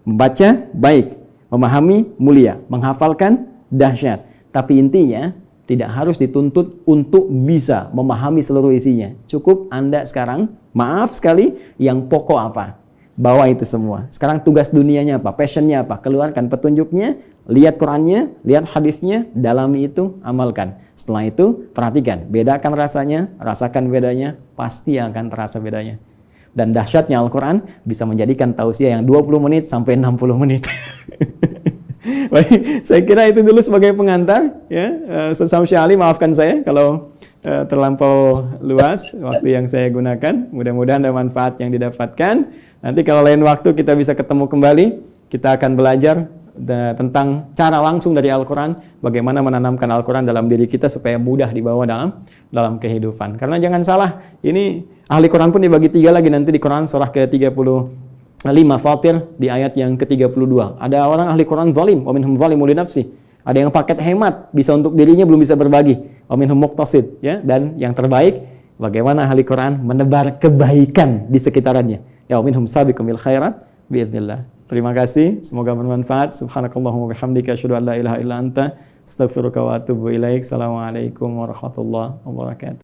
Membaca, baik. Memahami, mulia. Menghafalkan, dahsyat. Tapi intinya, tidak harus dituntut untuk bisa memahami seluruh isinya. Cukup Anda sekarang, maaf sekali, yang pokok apa? Bawa itu semua. Sekarang tugas dunianya apa? Passionnya apa? Keluarkan petunjuknya, lihat Qurannya, lihat hadisnya, dalami itu, amalkan. Setelah itu, perhatikan. Bedakan rasanya, rasakan bedanya, pasti akan terasa bedanya. Dan dahsyatnya Al-Quran bisa menjadikan tausiah yang 20 menit sampai 60 menit. Baik, saya kira itu dulu sebagai pengantar. Ya, Ustaz Syamsi Ali, maafkan saya kalau terlampau luas waktu yang saya gunakan. Mudah-mudahan ada manfaat yang didapatkan. Nanti kalau lain waktu kita bisa ketemu kembali, kita akan belajar tentang cara langsung dari Al-Quran, bagaimana menanamkan Al-Quran dalam diri kita supaya mudah dibawa dalam kehidupan. Karena jangan salah, ini ahli Quran pun dibagi 3 lagi nanti di Quran surah ke-35 Fatir di ayat yang ke-32. Ada orang ahli Quran zalim, wa minhum zalimun li nafsi. Ada yang paket hemat, bisa untuk dirinya belum bisa berbagi. Wa minhum muqtasid, ya, dan yang terbaik bagaimana ahli Quran menebar kebaikan di sekitarannya. Ya, wa minhum sabiqum bil khairat biidznillah. Terima kasih, semoga bermanfaat. Subhanakallahumma wabihamdika asyhadu an la ilaha illa anta astaghfiruka wa atubu ilaik. Assalamualaikum warahmatullahi wabarakatuh.